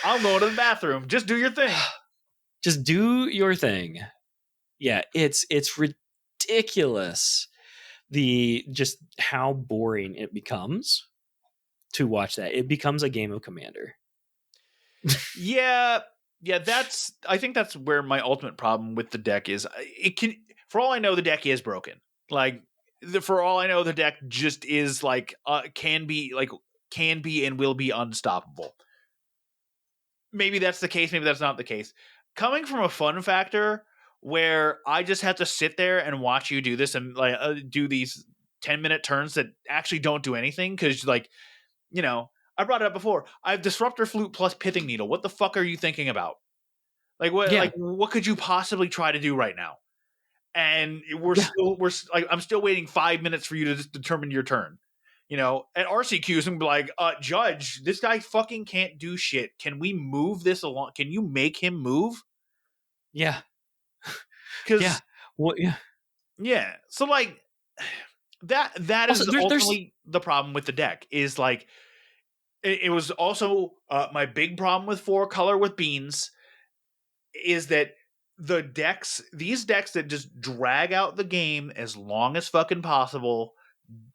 I'm going to the bathroom. Just do your thing. Just do your thing. Yeah, it's ridiculous, the just how boring it becomes to watch that. It becomes a game of Commander. Yeah, yeah. I think that's where my ultimate problem with the deck is. It can, for all I know, the deck is broken. Like, for all I know, the deck just is like can be and will be unstoppable. Maybe that's the case. Maybe that's not the case. Coming from a fun factor where I just have to sit there and watch you do this and like do these 10-minute turns that actually don't do anything because, like, you know, I brought it up before. I have Disruptor Flute plus Pithing Needle. What the fuck are you thinking about? Like what? Yeah. Like what could you possibly try to do right now? And Yeah. I'm still waiting 5 minutes for you to just determine your turn. You know, and RCQ's and be like, Judge, this guy fucking can't do shit. Can we move this along? Can you make him move? Yeah. Yeah. Because Well, yeah. yeah, so like that Also, is there's ultimately the problem with the deck. Is like it was also my big problem with 4-color with beans is that these decks that just drag out the game as long as fucking possible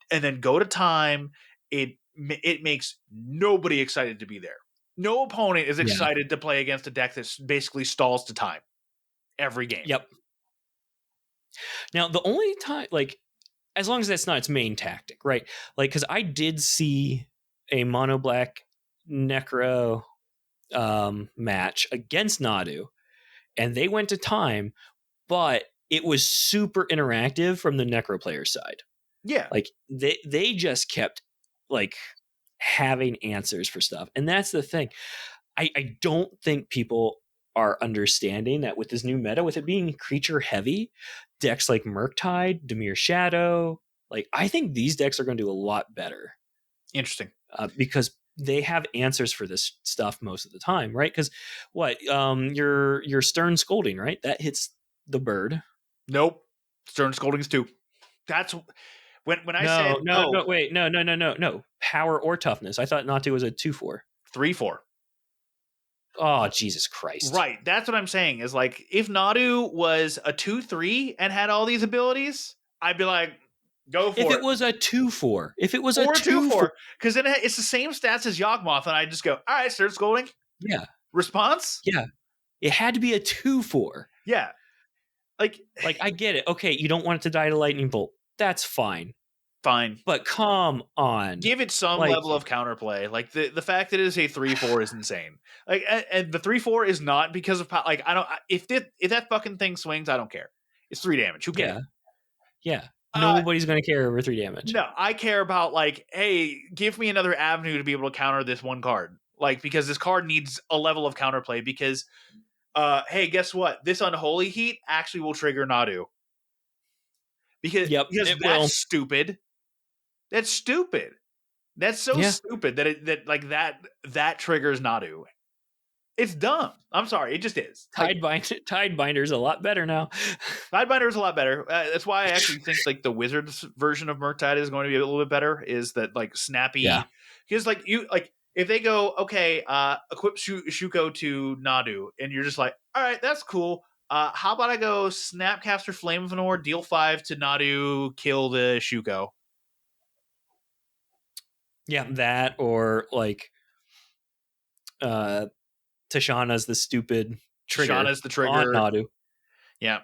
and then go to time, it makes nobody excited to be there. No opponent is yeah. excited to play against a deck that basically stalls to time every game. Yep. Now, the only time, like, as long as that's not its main tactic, right? Like, because I did see a mono black Necro match against Nadu, and they went to time, but it was super interactive from the Necro player side. Yeah. Like they just kept like having answers for stuff, and that's the thing. I don't think people are understanding that with this new meta, with it being creature heavy, decks like Murktide, Dimir Shadow, like I think these decks are going to do a lot better. Interesting. Because they have answers for this stuff most of the time, right? Because what your Stern Scolding, right? That hits the bird. Nope. Stern Scolding's 2. That's when I said No, wait, no. Power or toughness. I thought Natu was a 2/4. 3/4. Oh, Jesus Christ! Right. That's what I'm saying. Is like if Nadu was a 2/3 and had all these abilities, I'd be like, go for If it. it was a 2/4, if it was Or a 2/4, because then it's the same stats as Yawgmoth, and I just go, all right, Stern Scolding. yeah, Response. yeah, it had to be a 2/4. Yeah. Like I get it. Okay, you don't want it to die to lightning bolt. That's fine. fine. But come on. Give it some Like, level of counterplay. Like the fact that it is a 3/4 is insane. Like and the 3/4 is not because of like I don't if that fucking thing swings, I don't care. It's 3 damage. Who cares? Yeah. Nobody's going to care over 3 damage. No, I care about like, hey, give me another avenue to be able to counter this one card. Like because this card needs a level of counterplay because hey, guess what? This Unholy Heat actually will trigger Nadu. Because it that's will. stupid. That's stupid. That's so stupid that that triggers Nadu. It's dumb. I'm sorry, it just is. Tidebinder is a lot better now. Tidebinder is a lot better. That's why I actually think like the Wizards version of Murktide is going to be a little bit better. Is that like snappy? Because like you like if they go okay, equip Shuko to Nadu, and you're just like, all right, that's cool. How about I go Snapcaster Flame of Anor, deal 5 to Nadu, kill the Shuko. Yeah, that or like Tashana's the stupid trigger. Tashana's the trigger on Nadu. Yeah.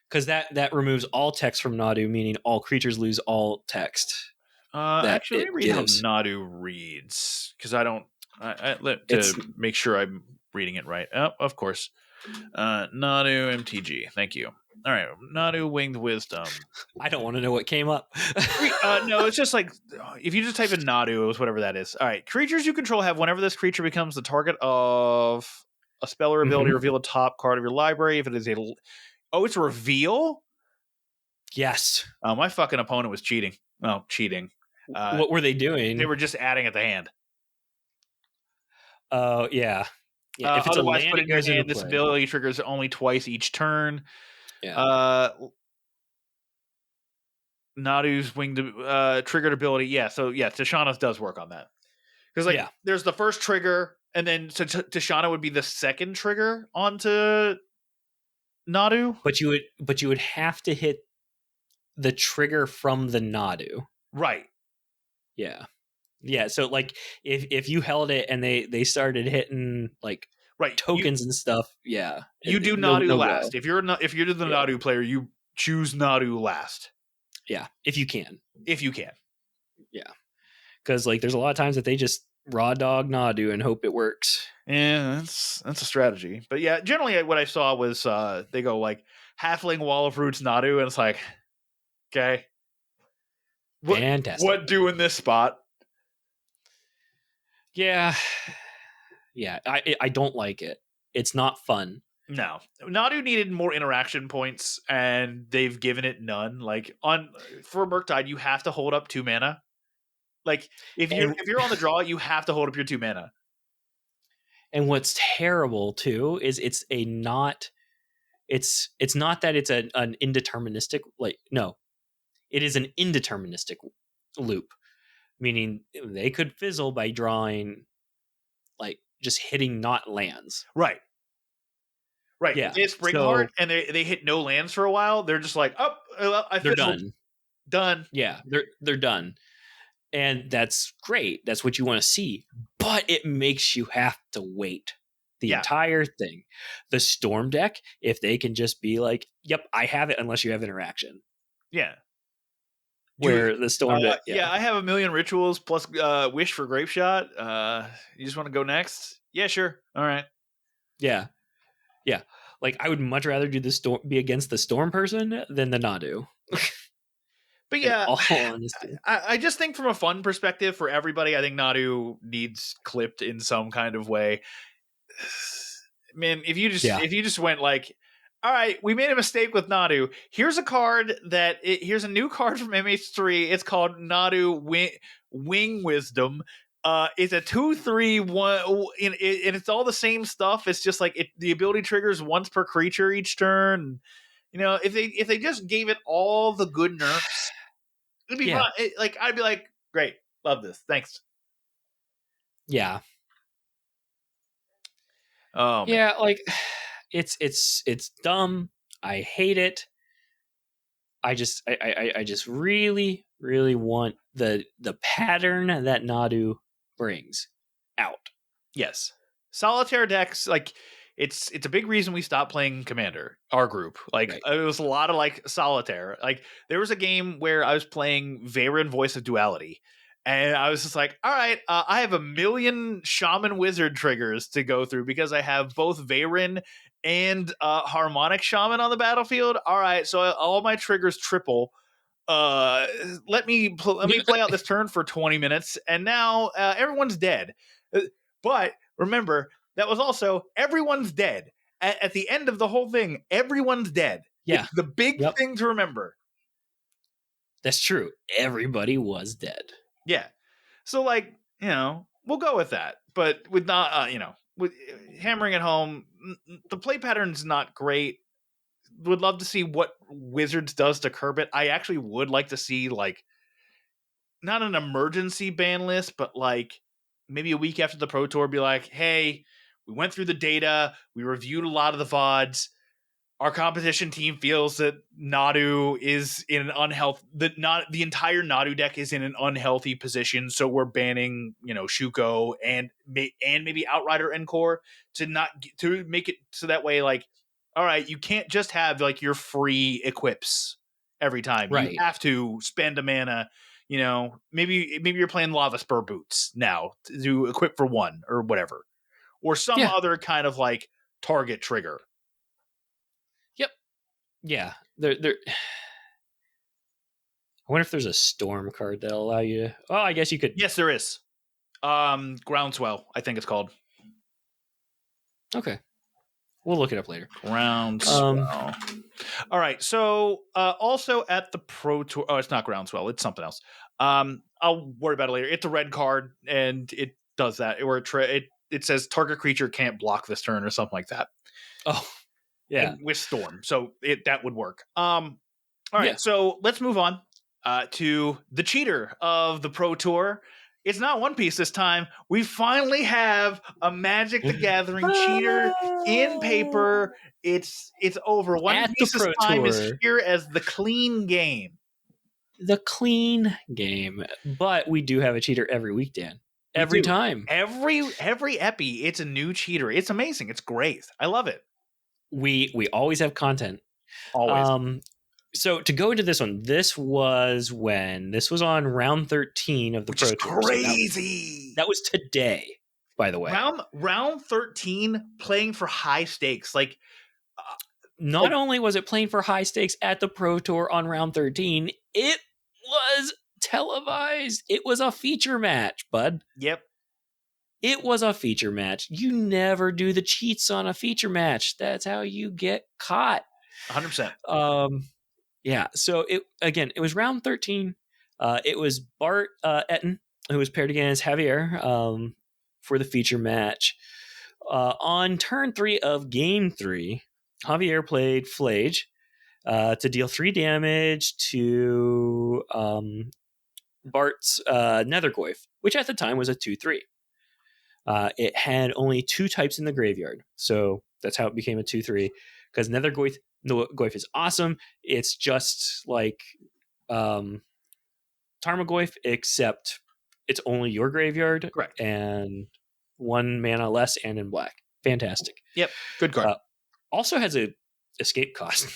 Because that removes all text from Nadu, meaning all creatures lose all text. Actually, let me read how Nadu reads because I don't. Make sure I'm reading it right. Oh, of course. Nadu MTG. Thank you. All right, Nadu Winged Wisdom. I don't want to know what came up. No, it's just like if you just type in Nadu, it was whatever that is. All right, creatures you control have whenever this creature becomes the target of a spell or ability, reveal a top card of your library. If it is it's reveal. Yes. My fucking opponent was cheating. Oh, cheating. What were they doing? They were just adding at the hand. Oh, yeah. If it's otherwise, a land, put in your hand, this ability triggers only twice each turn. Yeah. Nadu's winged triggered ability. Yeah, so yeah, Tashana's does work on that. Because there's the first trigger, and then Tashana would be the second trigger onto Nadu. But you would have to hit the trigger from the Nadu. Right. Yeah. Yeah. So like if you held it and they started hitting like tokens and stuff, yeah. You do Nadu last. If you're the Nadu player, you choose Nadu last. Yeah. If you can. Yeah. Because like there's a lot of times that they just raw dog Nadu and hope it works. Yeah, that's a strategy. But yeah, generally what I saw was they go like Halfling Wall of Roots Nadu, and it's like, okay. Fantastic. What do in this spot? Yeah. Yeah. I don't like it. It's not fun. No, Nadu needed more interaction points, and they've given it none. Like for Murktide, you have to hold up 2 mana. Like And if you're on the draw, you have to hold up your 2 mana. and what's terrible too is it's not that it's an indeterministic, like, no, it is an indeterministic loop, meaning they could fizzle by drawing, like, just hitting not lands. Right. Right. If Yeah. they have Spring Heart So and they hit no lands for a while, they're just like, oh, well, I they're fizzled. done. Done. Yeah, they're done. And that's great. That's what you want to see. But it makes you have to wait the Yeah. entire thing. The Storm deck, if they can just be like, yep, I have it unless you have interaction. Yeah. Where the Storm deck, yeah, I have a million rituals plus Wish for Grape Shot. You just want to go next? Yeah, sure. All right. Yeah. Yeah. Like, I would much rather do the storm, be against the Storm person than the Nadu. But yeah, all honesty. I just think from a fun perspective for everybody, I think Nadu needs clipped in some kind of way. Man, if you just went like, all right, we made a mistake with Nadu. Here's a card here's a new card from MH3. It's called Nadu Wing Wisdom. It's a 2/3 and it's all the same stuff. It's just like the ability triggers once per creature each turn. You know, if they just gave it all the good nerfs, it'd be fun. I'd be like, great, love this, thanks. Yeah. Oh man. Yeah, like, it's dumb. I hate it. I just really, really want the pattern that Nadu brings out. Yes. Solitaire decks, like, it's a big reason we stopped playing Commander, our group. Like, Right. it was a lot of like Solitaire. Like, there was a game where I was playing Veyron Voice of Duality, and I was just like, all right, I have a million Shaman Wizard triggers to go through because I have both Veyron and Harmonic Shaman on the battlefield. All right, so all my triggers triple. Let me play out this turn for 20 minutes, and now everyone's dead. But remember, that was also everyone's dead. At the end of the whole thing, everyone's dead. Yeah. It's the big thing to remember. That's true. Everybody was dead. Yeah. So, like, you know, we'll go with that. But with not, with hammering it home, the play pattern's not great. Would love to see what Wizards does to curb it. I actually would like to see, like, not an emergency ban list, but like maybe a week after the Pro Tour, be like, hey, we went through the data, we reviewed a lot of the VODs. Our competition team feels that Nadu is in an the entire Nadu deck is in an unhealthy position, so we're banning, Shuko and maybe Outrider Encore to make it so that way, like, all right, you can't just have like your free equips every time. Right. You have to spend a mana. Maybe you're playing Lava Spur Boots now to equip for 1 or whatever, or some other kind of like target trigger. Yep. Yeah. There. I wonder if there's a Storm card that'll allow you to. Oh, I guess you could. Yes, there is. Groundswell, I think it's called. Okay. We'll look it up later. Groundswell. All right. So also at the Pro Tour. Oh, it's not Groundswell. It's something else. I'll worry about it later. It's a red card, and it does that. Or it says target creature can't block this turn or something like that. Oh, yeah. And with Storm, so that would work. All right. So let's move on to the cheater of the Pro Tour. It's not One Piece this time. We finally have a Magic the Gathering cheater in paper. It's over. One Piece's time is here as the clean game. The clean game. But we do have a cheater every week, Dan. Every time. Every epi, it's a new cheater. It's amazing. It's great. I love it. We always have content. Always. So to go into this one, this was on round 13 of the Pro Tour. Crazy. So that was today, by the way. Round 13 playing for high stakes. Like, not only was it playing for high stakes at the Pro Tour on round 13, it was televised. It was a feature match, bud. Yep. It was a feature match. You never do the cheats on a feature match. That's how you get caught. 100%. Yeah. So it was round 13. It was Bart Etten who was paired against Javier for the feature match. On turn 3 of game 3, Javier played Flage to deal 3 damage to Bart's Nethergoyf, which at the time was a 2/3. It had only 2 types in the graveyard, so that's how it became a 2/3. Because Nethergoyf is awesome. It's just like Tarmogoyf, except it's only your graveyard. Correct. And 1 mana less and in black. Fantastic. Yep. Good card. Also has a escape cost.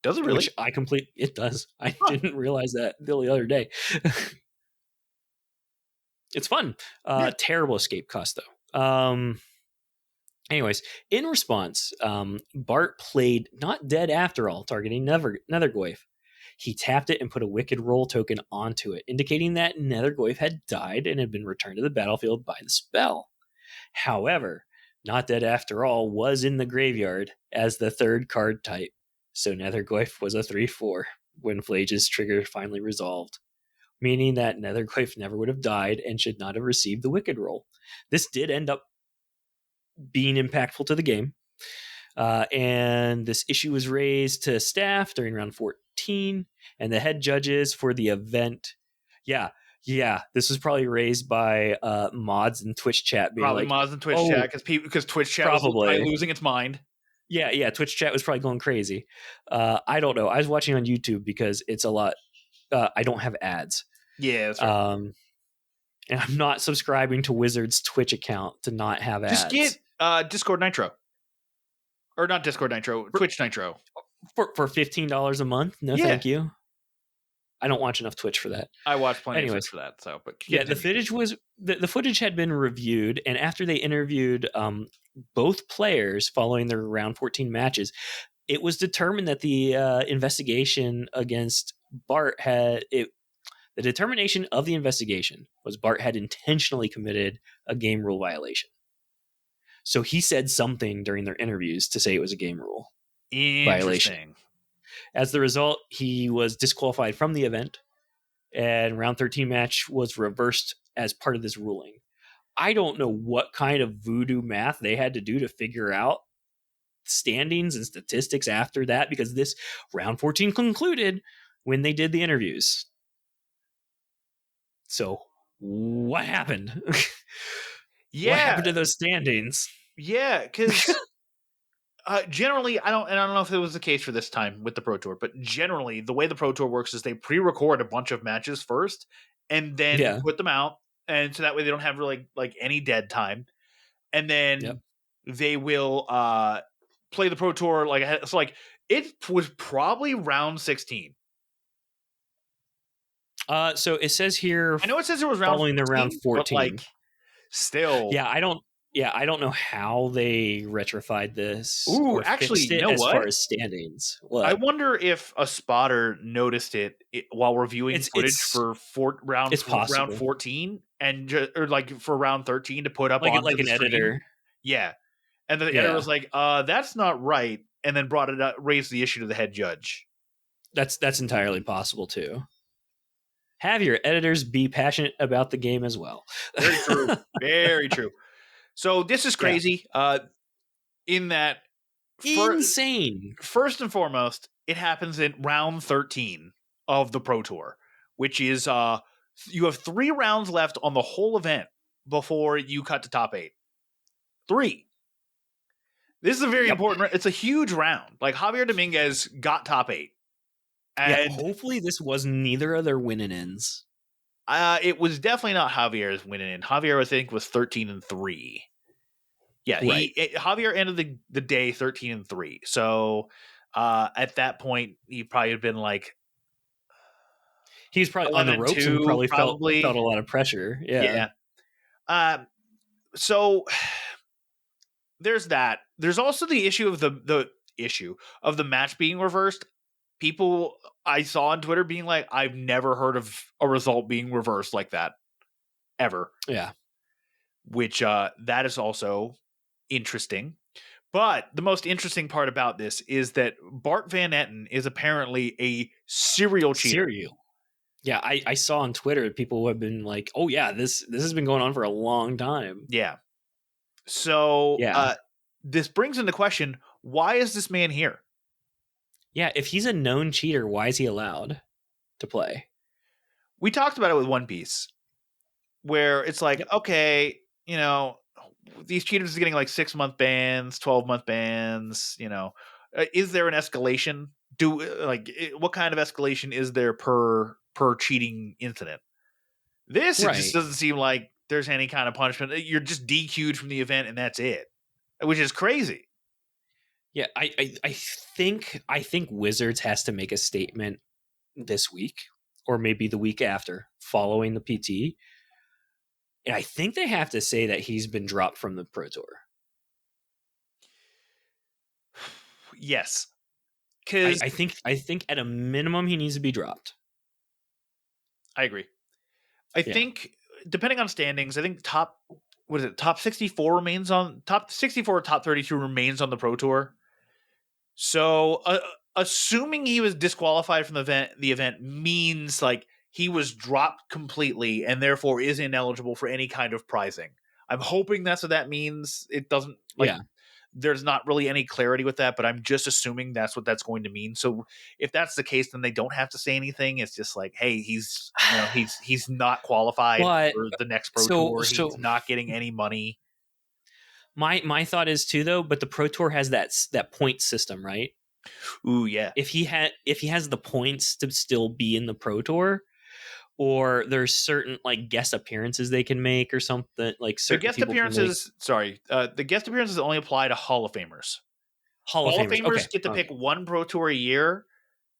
Does it really? Which it does. I didn't realize that the other day. It's fun. Terrible escape cost though. Anyways, in response, Bart played Not Dead After All, targeting Nethergoyf. He tapped it and put a Wicked Roll token onto it, indicating that Nethergoyf had died and had been returned to the battlefield by the spell. However, Not Dead After All was in the graveyard as the 3rd card type, so Nethergoyf was a 3/4 when Flage's trigger finally resolved, meaning that Nethergoyf never would have died and should not have received the Wicked Roll. This did end up being impactful to the game. And this issue was raised to staff during round 14, and the head judges for the event. Yeah, this was probably raised by mods in Twitch chat. Being probably like, mods in Twitch chat because Twitch chat was probably losing its mind. Yeah, Twitch chat was probably going crazy. I don't know. I was watching on YouTube because it's a lot. I don't have ads. Yeah, that's right. And I'm not subscribing to Wizard's Twitch account to not have ads. Just get Discord Nitro. Or not Discord Nitro, Twitch Nitro. For $15 a month? No, thank you. I don't watch enough Twitch for that. I watch plenty of Twitch for that. So, but the footage was the footage had been reviewed, and after they interviewed both players following their round 14 matches, it was determined that the investigation against Bart the determination of the investigation was Bart had intentionally committed a game rule violation. So he said something during their interviews to say it was a game rule violation. As the result, he was disqualified from the event, and round 13 match was reversed as part of this ruling. I don't know what kind of voodoo math they had to do to figure out standings and statistics after that, because this round 14 concluded when they did the interviews. So what happened? Yeah. What happened to those standings? Yeah, because generally, I don't know if it was the case for this time with the Pro Tour, but generally, the way the Pro Tour works is they pre-record a bunch of matches first, and then put them out, and so that way they don't have really like any dead time, and then they will play the Pro Tour so like it was probably round 16. So it says here. I know it says it was round following 14, the round 14, but like still, I don't know how they retrified this. Ooh, actually, you know as what? far as standings, I wonder if a spotter noticed it while reviewing footage for round 14 and or like for round 13 to put up on like an editor. Yeah, and the editor was like, "That's not right," and then brought it up, raised the issue to the head judge. That's entirely possible too. Have your editors be passionate about the game as well. Very true. Very true. So this is crazy. In that insane. First and foremost, it happens in round 13 of the Pro Tour, which is you have 3 rounds left on the whole event before you cut to top 8. 3. This is a very important. It's a huge round. Like Javier Dominguez got top 8. And hopefully this was neither of their winning ends. It was definitely not Javier's winning end. Javier, I think, was 13-3. Yeah, Javier ended the day 13-3. So at that point, he probably had been like, he was probably on the ropes and probably felt a lot of pressure. Yeah. So there's that. There's also the issue of the issue of the match being reversed. People I saw on Twitter being like, I've never heard of a result being reversed like that ever. Yeah. which that is also interesting. But the most interesting part about this is that Bart Van Etten is apparently a serial cheater. Cereal. Yeah, I saw on Twitter people who have been like, "Oh yeah, this has been going on for a long time." Yeah. So Yeah, this brings into question, why is this man here? yeah. If he's a known cheater, why is he allowed to play? We talked about it with One Piece, where it's like, Yep. okay, these cheaters are getting like 6-month bans, 12-month bans. Is there an escalation? What kind of escalation is there per cheating incident? This, it just Right. doesn't seem like there's any kind of punishment. You're just DQ'd from the event and that's it, which is crazy. Yeah, I think Wizards has to make a statement this week or maybe the week after following the PT. And I think they have to say that he's been dropped from the Pro Tour. Yes, I, because I think I think at a minimum he needs to be dropped. I agree. I Yeah. think depending on standings, I think top 64 remains on top 64 or top 32 remains on the Pro Tour. So assuming he was disqualified from the event means like he was dropped completely and therefore is ineligible for any kind of prizing. I'm hoping that's what that means. It doesn't like Yeah. there's not really any clarity with that, but I'm just assuming that's what that's going to mean. So if that's the case, then they don't have to say anything. It's just like, hey, he's not qualified But for the next Pro so Tour. He's so not getting any money. my thought is too though, but the Pro Tour has that point system, right? Ooh, yeah. If he has the points to still be in the Pro Tour, or there's certain like guest appearances they can make or something, like The certain guest people can make appearances, sorry, the guest appearances only apply to Hall of Famers. Hall of Hall of Famers. Okay. Famers get to pick Okay. one Pro Tour a year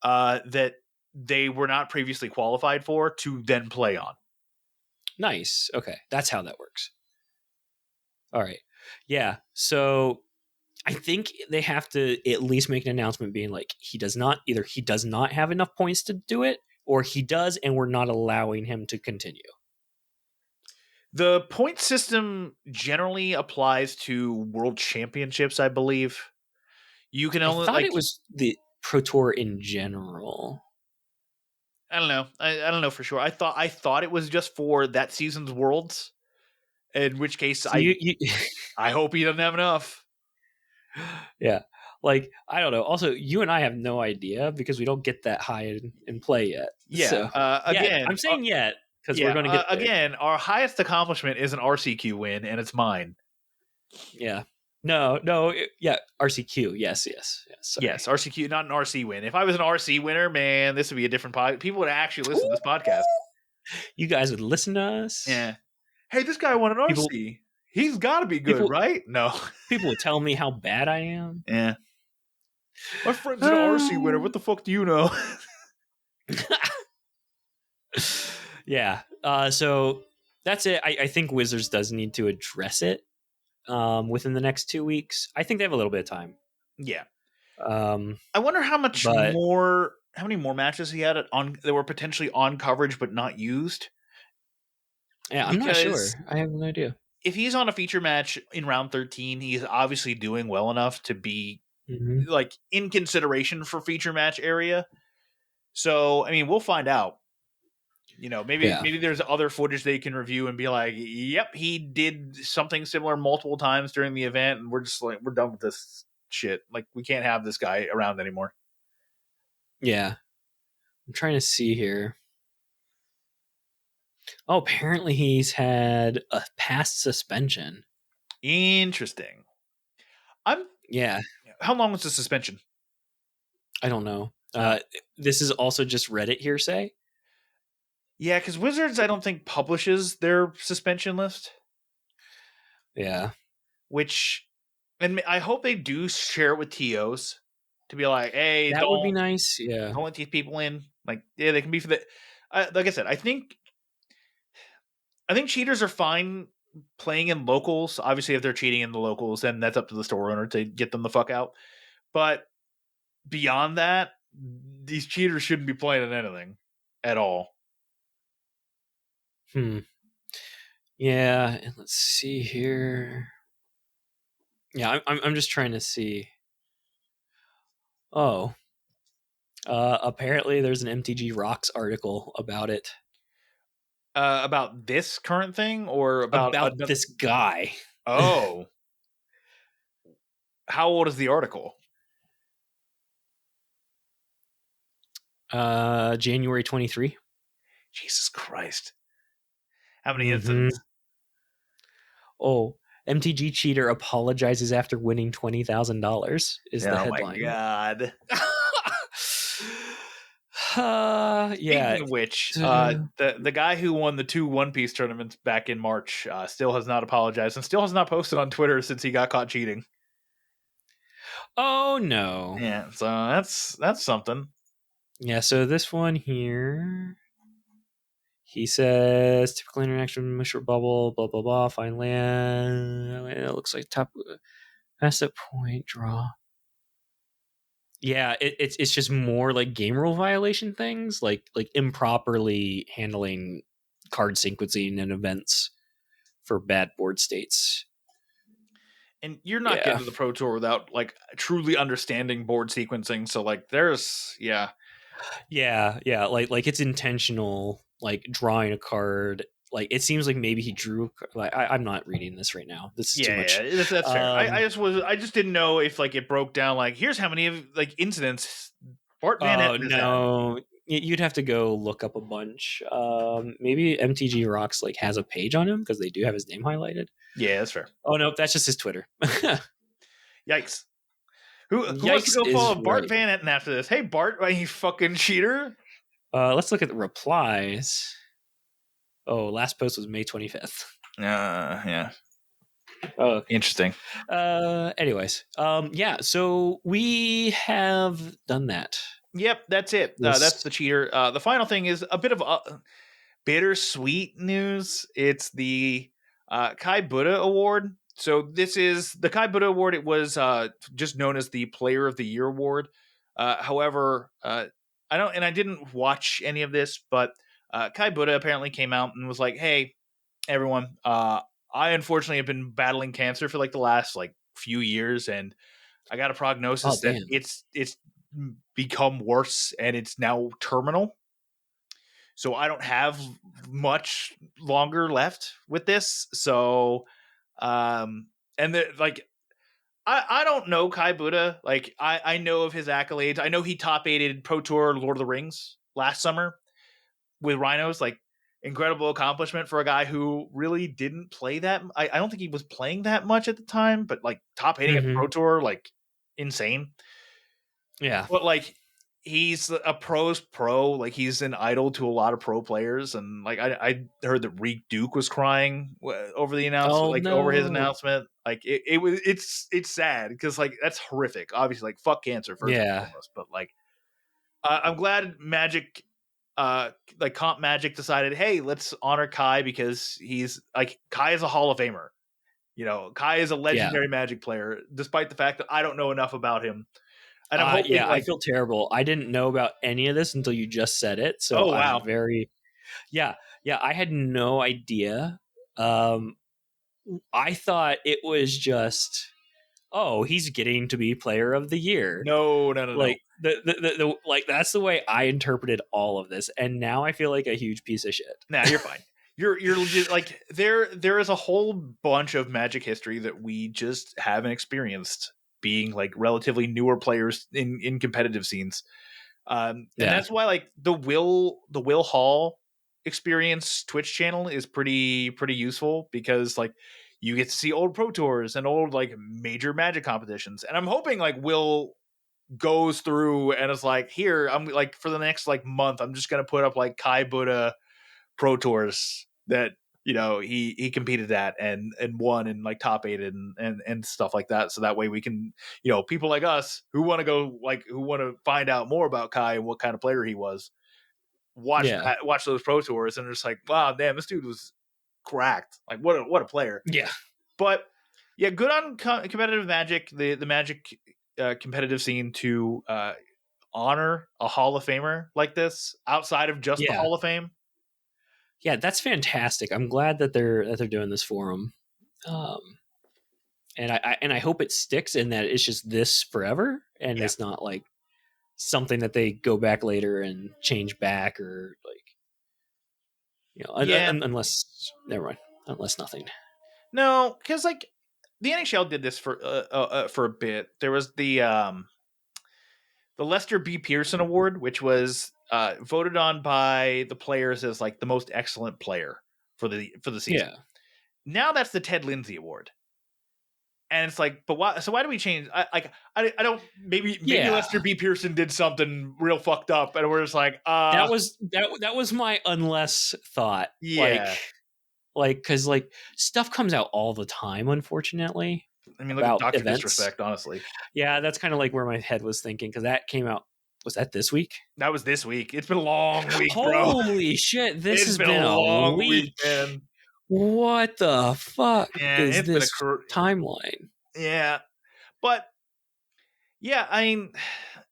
that they were not previously qualified for to then play on. Nice. Okay. That's how that works. All right. Yeah. So I think they have to at least make an announcement being like he does not have enough points to do it, or he does and we're not allowing him to continue. The point system generally applies to world championships, I believe. You can I only thought like it was the Pro Tour in general. I don't know. I don't know for sure. I thought it was just for that season's worlds. In which case So you I hope he doesn't have enough. yeah. Like, I don't know. Also, you and I have no idea because we don't get that high in play yet. Yeah. So, yet. Again, I'm saying yet because we're yeah. going to get there. Again, our highest accomplishment is an RCQ win, and it's mine. Yeah. No. Yeah. RCQ. Yes. Sorry. Yes, RCQ, not an RC win. If I was an RC winner, man, this would be a different pod. People would actually listen to this podcast. You guys would listen to us. Yeah. Hey, this guy won an People, RC. He's got to be good, people, right? No. people would tell me how bad I am. Yeah. My friend's an RC winner. What the fuck do you know? Yeah. So that's it. I think Wizards does need to address it within the next 2 weeks. I think they have a little bit of time. Yeah. Um, I wonder how but many more matches he had on that were potentially on coverage but not used. yeah, I'm not sure. Because I have no idea. if he's on a feature match in round 13, he's obviously doing well enough to be Mm-hmm. like in consideration for feature match area. So, I mean, we'll find out. Yeah. Maybe there's other footage they can review and be like, "Yep, he did something similar multiple times during the event," and we're just like, we're done with this shit. Like, we can't have this guy around anymore. Yeah. I'm trying to see here. Oh, apparently he's had a past suspension. Interesting. Yeah. How long was the suspension? I don't know. Uh, This is also just Reddit hearsay. Yeah, because Wizards, I don't think publishes their suspension list. Yeah. And I hope they do share it with TOs to be like, hey, That would be nice. Yeah. don't let these people in. Like, yeah, they can be for the. Like I said, I think cheaters are fine playing in locals. Obviously, if they're cheating in the locals, then that's up to the store owner to get them the fuck out. But beyond that, these cheaters shouldn't be playing in anything at all. Yeah, and let's see here. Yeah, I'm just trying to see. Oh, apparently there's an MTG Rocks article about it. About this current thing or about About another? this guy. Oh, how old is the article? January 23. Jesus Christ! How many Mm-hmm. incidents? Oh, MTG cheater apologizes after winning $20,000 is the Oh my headline. god! Yeah. Speaking of which, the guy who won the two One Piece tournaments back in March still has not apologized and still has not posted on Twitter since he got caught cheating. Oh no. Yeah, so that's something. Yeah, so this one here, he says typical interaction, mushroom bubble, blah blah blah, fine land. It looks like top asset point draw. Yeah, it's just more like game rule violation things, like improperly handling card sequencing and events for bad board states. And you're not Yeah. getting to the Pro Tour without like truly understanding board sequencing. So like, there's Yeah, like it's intentional, like drawing a card. Like it seems like maybe he drew. Like I'm not reading this right now. This is too much. that's fair. Um, I just didn't know if like it broke down like here's how many of like incidents Bart Van oh Etten has had. no, you'd have to go look up a bunch. Maybe MTG Rocks like has a page on him because they do have his name highlighted. Yeah, that's fair. Oh no, that's just his Twitter. Yikes. Who wants to Yikes go is follow Bart right. Van Etten after this? Hey Bart, you fucking cheater. Let's look at the replies. Oh, last post was May 25th. Yeah. Oh, okay. Interesting. Anyways, yeah. So we have done that. Yep, that's it. That's the cheater. The final thing is a bit of bittersweet news. It's the Kai Budde Award. So this is the Kai Budde Award. It was just known as the Player of the Year Award. However, I didn't watch any of this, but Kai Budde apparently came out and was like, "Hey, everyone, I unfortunately have been battling cancer for like the last like few years, and I got a Oh prognosis that damn. it's become worse and it's now terminal. So I don't have much longer left with this. So, and like, I don't know Kai Budde. Like, I know of his accolades. I know he top aided Pro Tour Lord of the Rings last summer with Rhinos. Like, incredible accomplishment for a guy who really didn't play that. I don't think he was playing that much at the time, but like top aiding at the Mm-hmm. Pro Tour, like insane. Yeah. But like he's a pro's pro. Like he's an idol to a lot of pro players, and like I heard that Reek Duke was crying over the announcement, Oh like over his no. announcement. Like it's sad because like that's horrific. Obviously, like fuck cancer first and Yeah. foremost. But like I'm glad Magic, like Comp Magic decided, hey, let's honor Kai because he's like Kai is a Hall of Famer. You know, Kai is a Yeah. legendary Magic player, despite the fact that I don't know enough about him. And I'm hoping Yeah, I like, feel terrible. I didn't know about any of this until you just said it. So oh I'm wow, very yeah, I had no idea. Um I thought it was just oh, he's getting to be player of the year. no. Like the like that's the way I interpreted all of this. And now I feel like a huge piece of shit. Nah, you're fine. You're legit. Like there is a whole bunch of Magic history that we just haven't experienced, being like relatively newer players in competitive scenes. And Yeah. that's why like the Will Hall experience Twitch channel is pretty useful because like you get to see old Pro Tours and old like major Magic competitions. And I'm hoping like Will goes through and is like, here, I'm like for the next like month, I'm just gonna put up like Kai Budde Pro Tours that he competed at and won and like top aided and stuff like that. So that way we can, people like us who want to go like who want to find out more about Kai and what kind of player he was, Yeah. watch those Pro Tours and just like, wow, damn, this dude was cracked. Like what a player. Yeah. But yeah, good on competitive Magic, the Magic competitive scene to honor a Hall of Famer like this outside of just the Yeah. Hall of Fame. Yeah, that's fantastic. I'm glad that they're doing this for them. And I hope it sticks and that it's just this forever and Yeah. it's not like something that they go back later and change back or like Yeah. unless never mind, unless nothing. No, because like the NHL did this for a bit. There was the Lester B. Pearson Award, which was voted on by the players as like the most excellent player for the season. Yeah. Now that's the Ted Lindsay Award. And it's like, but why? So why do we change? I don't. Maybe Yeah. Lester B. Pearson did something real fucked up, and we're just like, that was my unless thought. yeah. Like because like stuff comes out all the time, unfortunately. I mean, look at About Doctor events. Disrespect. Honestly, yeah, that's kind of like where my head was thinking because that came out. Was that this week? that was this week. It's been a long week, bro. Holy shit! This It's has been been a long week. week, man. What the fuck Man, is it's this been timeline? Yeah, but yeah, I mean,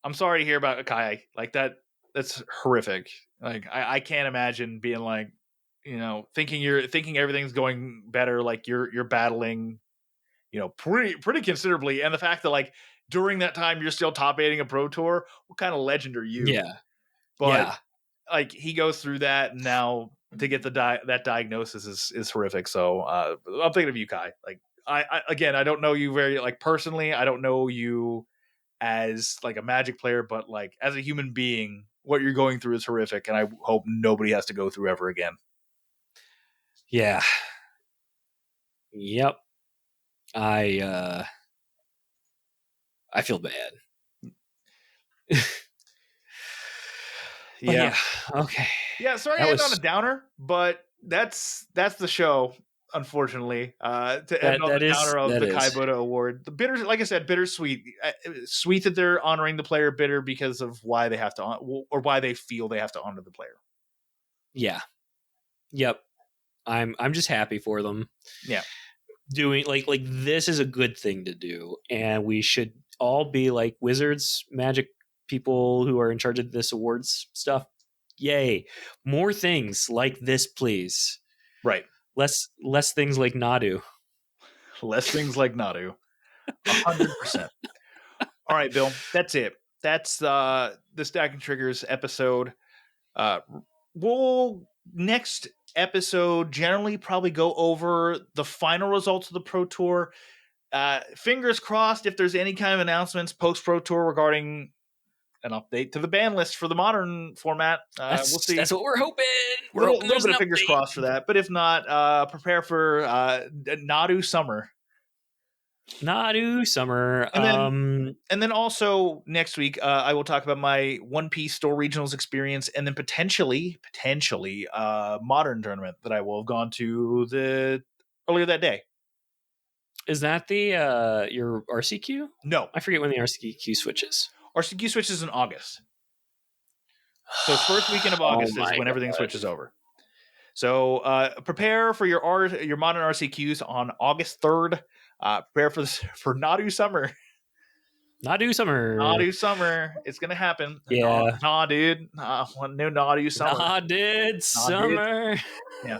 I'm sorry to hear about Akai. Like that. That's horrific. Like I can't imagine being like, thinking everything's going better. Like you're battling, pretty considerably, and the fact that like during that time you're still top 8ing a pro tour. What kind of legend are you? Yeah, but like he goes through that, and now to get that diagnosis is horrific. So I'm thinking of you, Kai. Like I don't know you very like personally. I don't know you as like a Magic player, but like as a human being, what you're going through is horrific, and I hope nobody has to go through ever again. Yeah. Yep. I feel bad. Yeah. Okay. Yeah. Sorry, I end on a downer, but that's the show. Unfortunately, to end on the downer of the Kai Budde Award, the bitter, like I said, bittersweet. Sweet that they're honoring the player, bitter because of why they have to, or why they feel they have to honor the player. Yeah. Yep. I'm just happy for them. Yeah. Doing like this is a good thing to do, and we should all be like Wizards, Magic people who are in charge of this awards stuff. Yay. More things like this, please. Right. Less things like Nadu. Less things like Nadu. 100%. All right, Bill. That's it. That's the Stacking Triggers episode. We'll next episode generally probably go over the final results of the Pro Tour. Fingers crossed if there's any kind of announcements post Pro Tour regarding an update to the ban list for the modern format. We'll see. That's what we're hoping. We're hoping a little bit of fingers crossed for that. But if not, prepare for Nadu Summer. Nadu Summer. And then also next week, I will talk about my One Piece Store Regionals experience, and then potentially modern tournament that I will have gone to earlier that day. Is that the your RCQ? No, I forget when the RCQ switches. RCQ switches in August. So first weekend of August is when everything switches over. So prepare for your modern RCQs on August 3rd. Prepare for Nadu Summer. Nadu Summer. Nadu Summer. It's going to happen. Yeah. Nah, dude. No Nadu Summer. Nadu Summer. Yeah.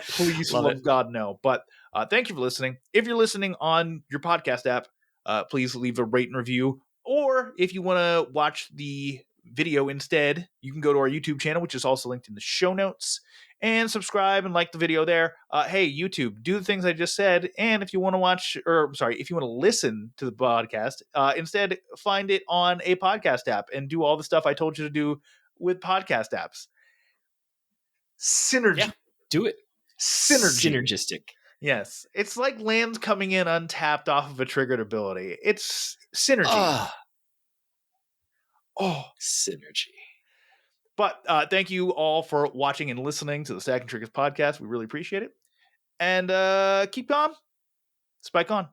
Please, love God, no. But thank you for listening. If you're listening on your podcast app, please leave a rate and review. Or if you want to watch the video instead, you can go to our YouTube channel, which is also linked in the show notes, and subscribe and like the video there. Hey, YouTube, do the things I just said. And if you want to if you want to listen to the podcast, instead find it on a podcast app and do all the stuff I told you to do with podcast apps. Synergy. Yeah, do it. Synergistic. Yes. It's like lands coming in untapped off of a triggered ability. It's synergy. Synergy. But thank you all for watching and listening to the Stacking Triggers podcast. We really appreciate it. And keep calm. Spike on.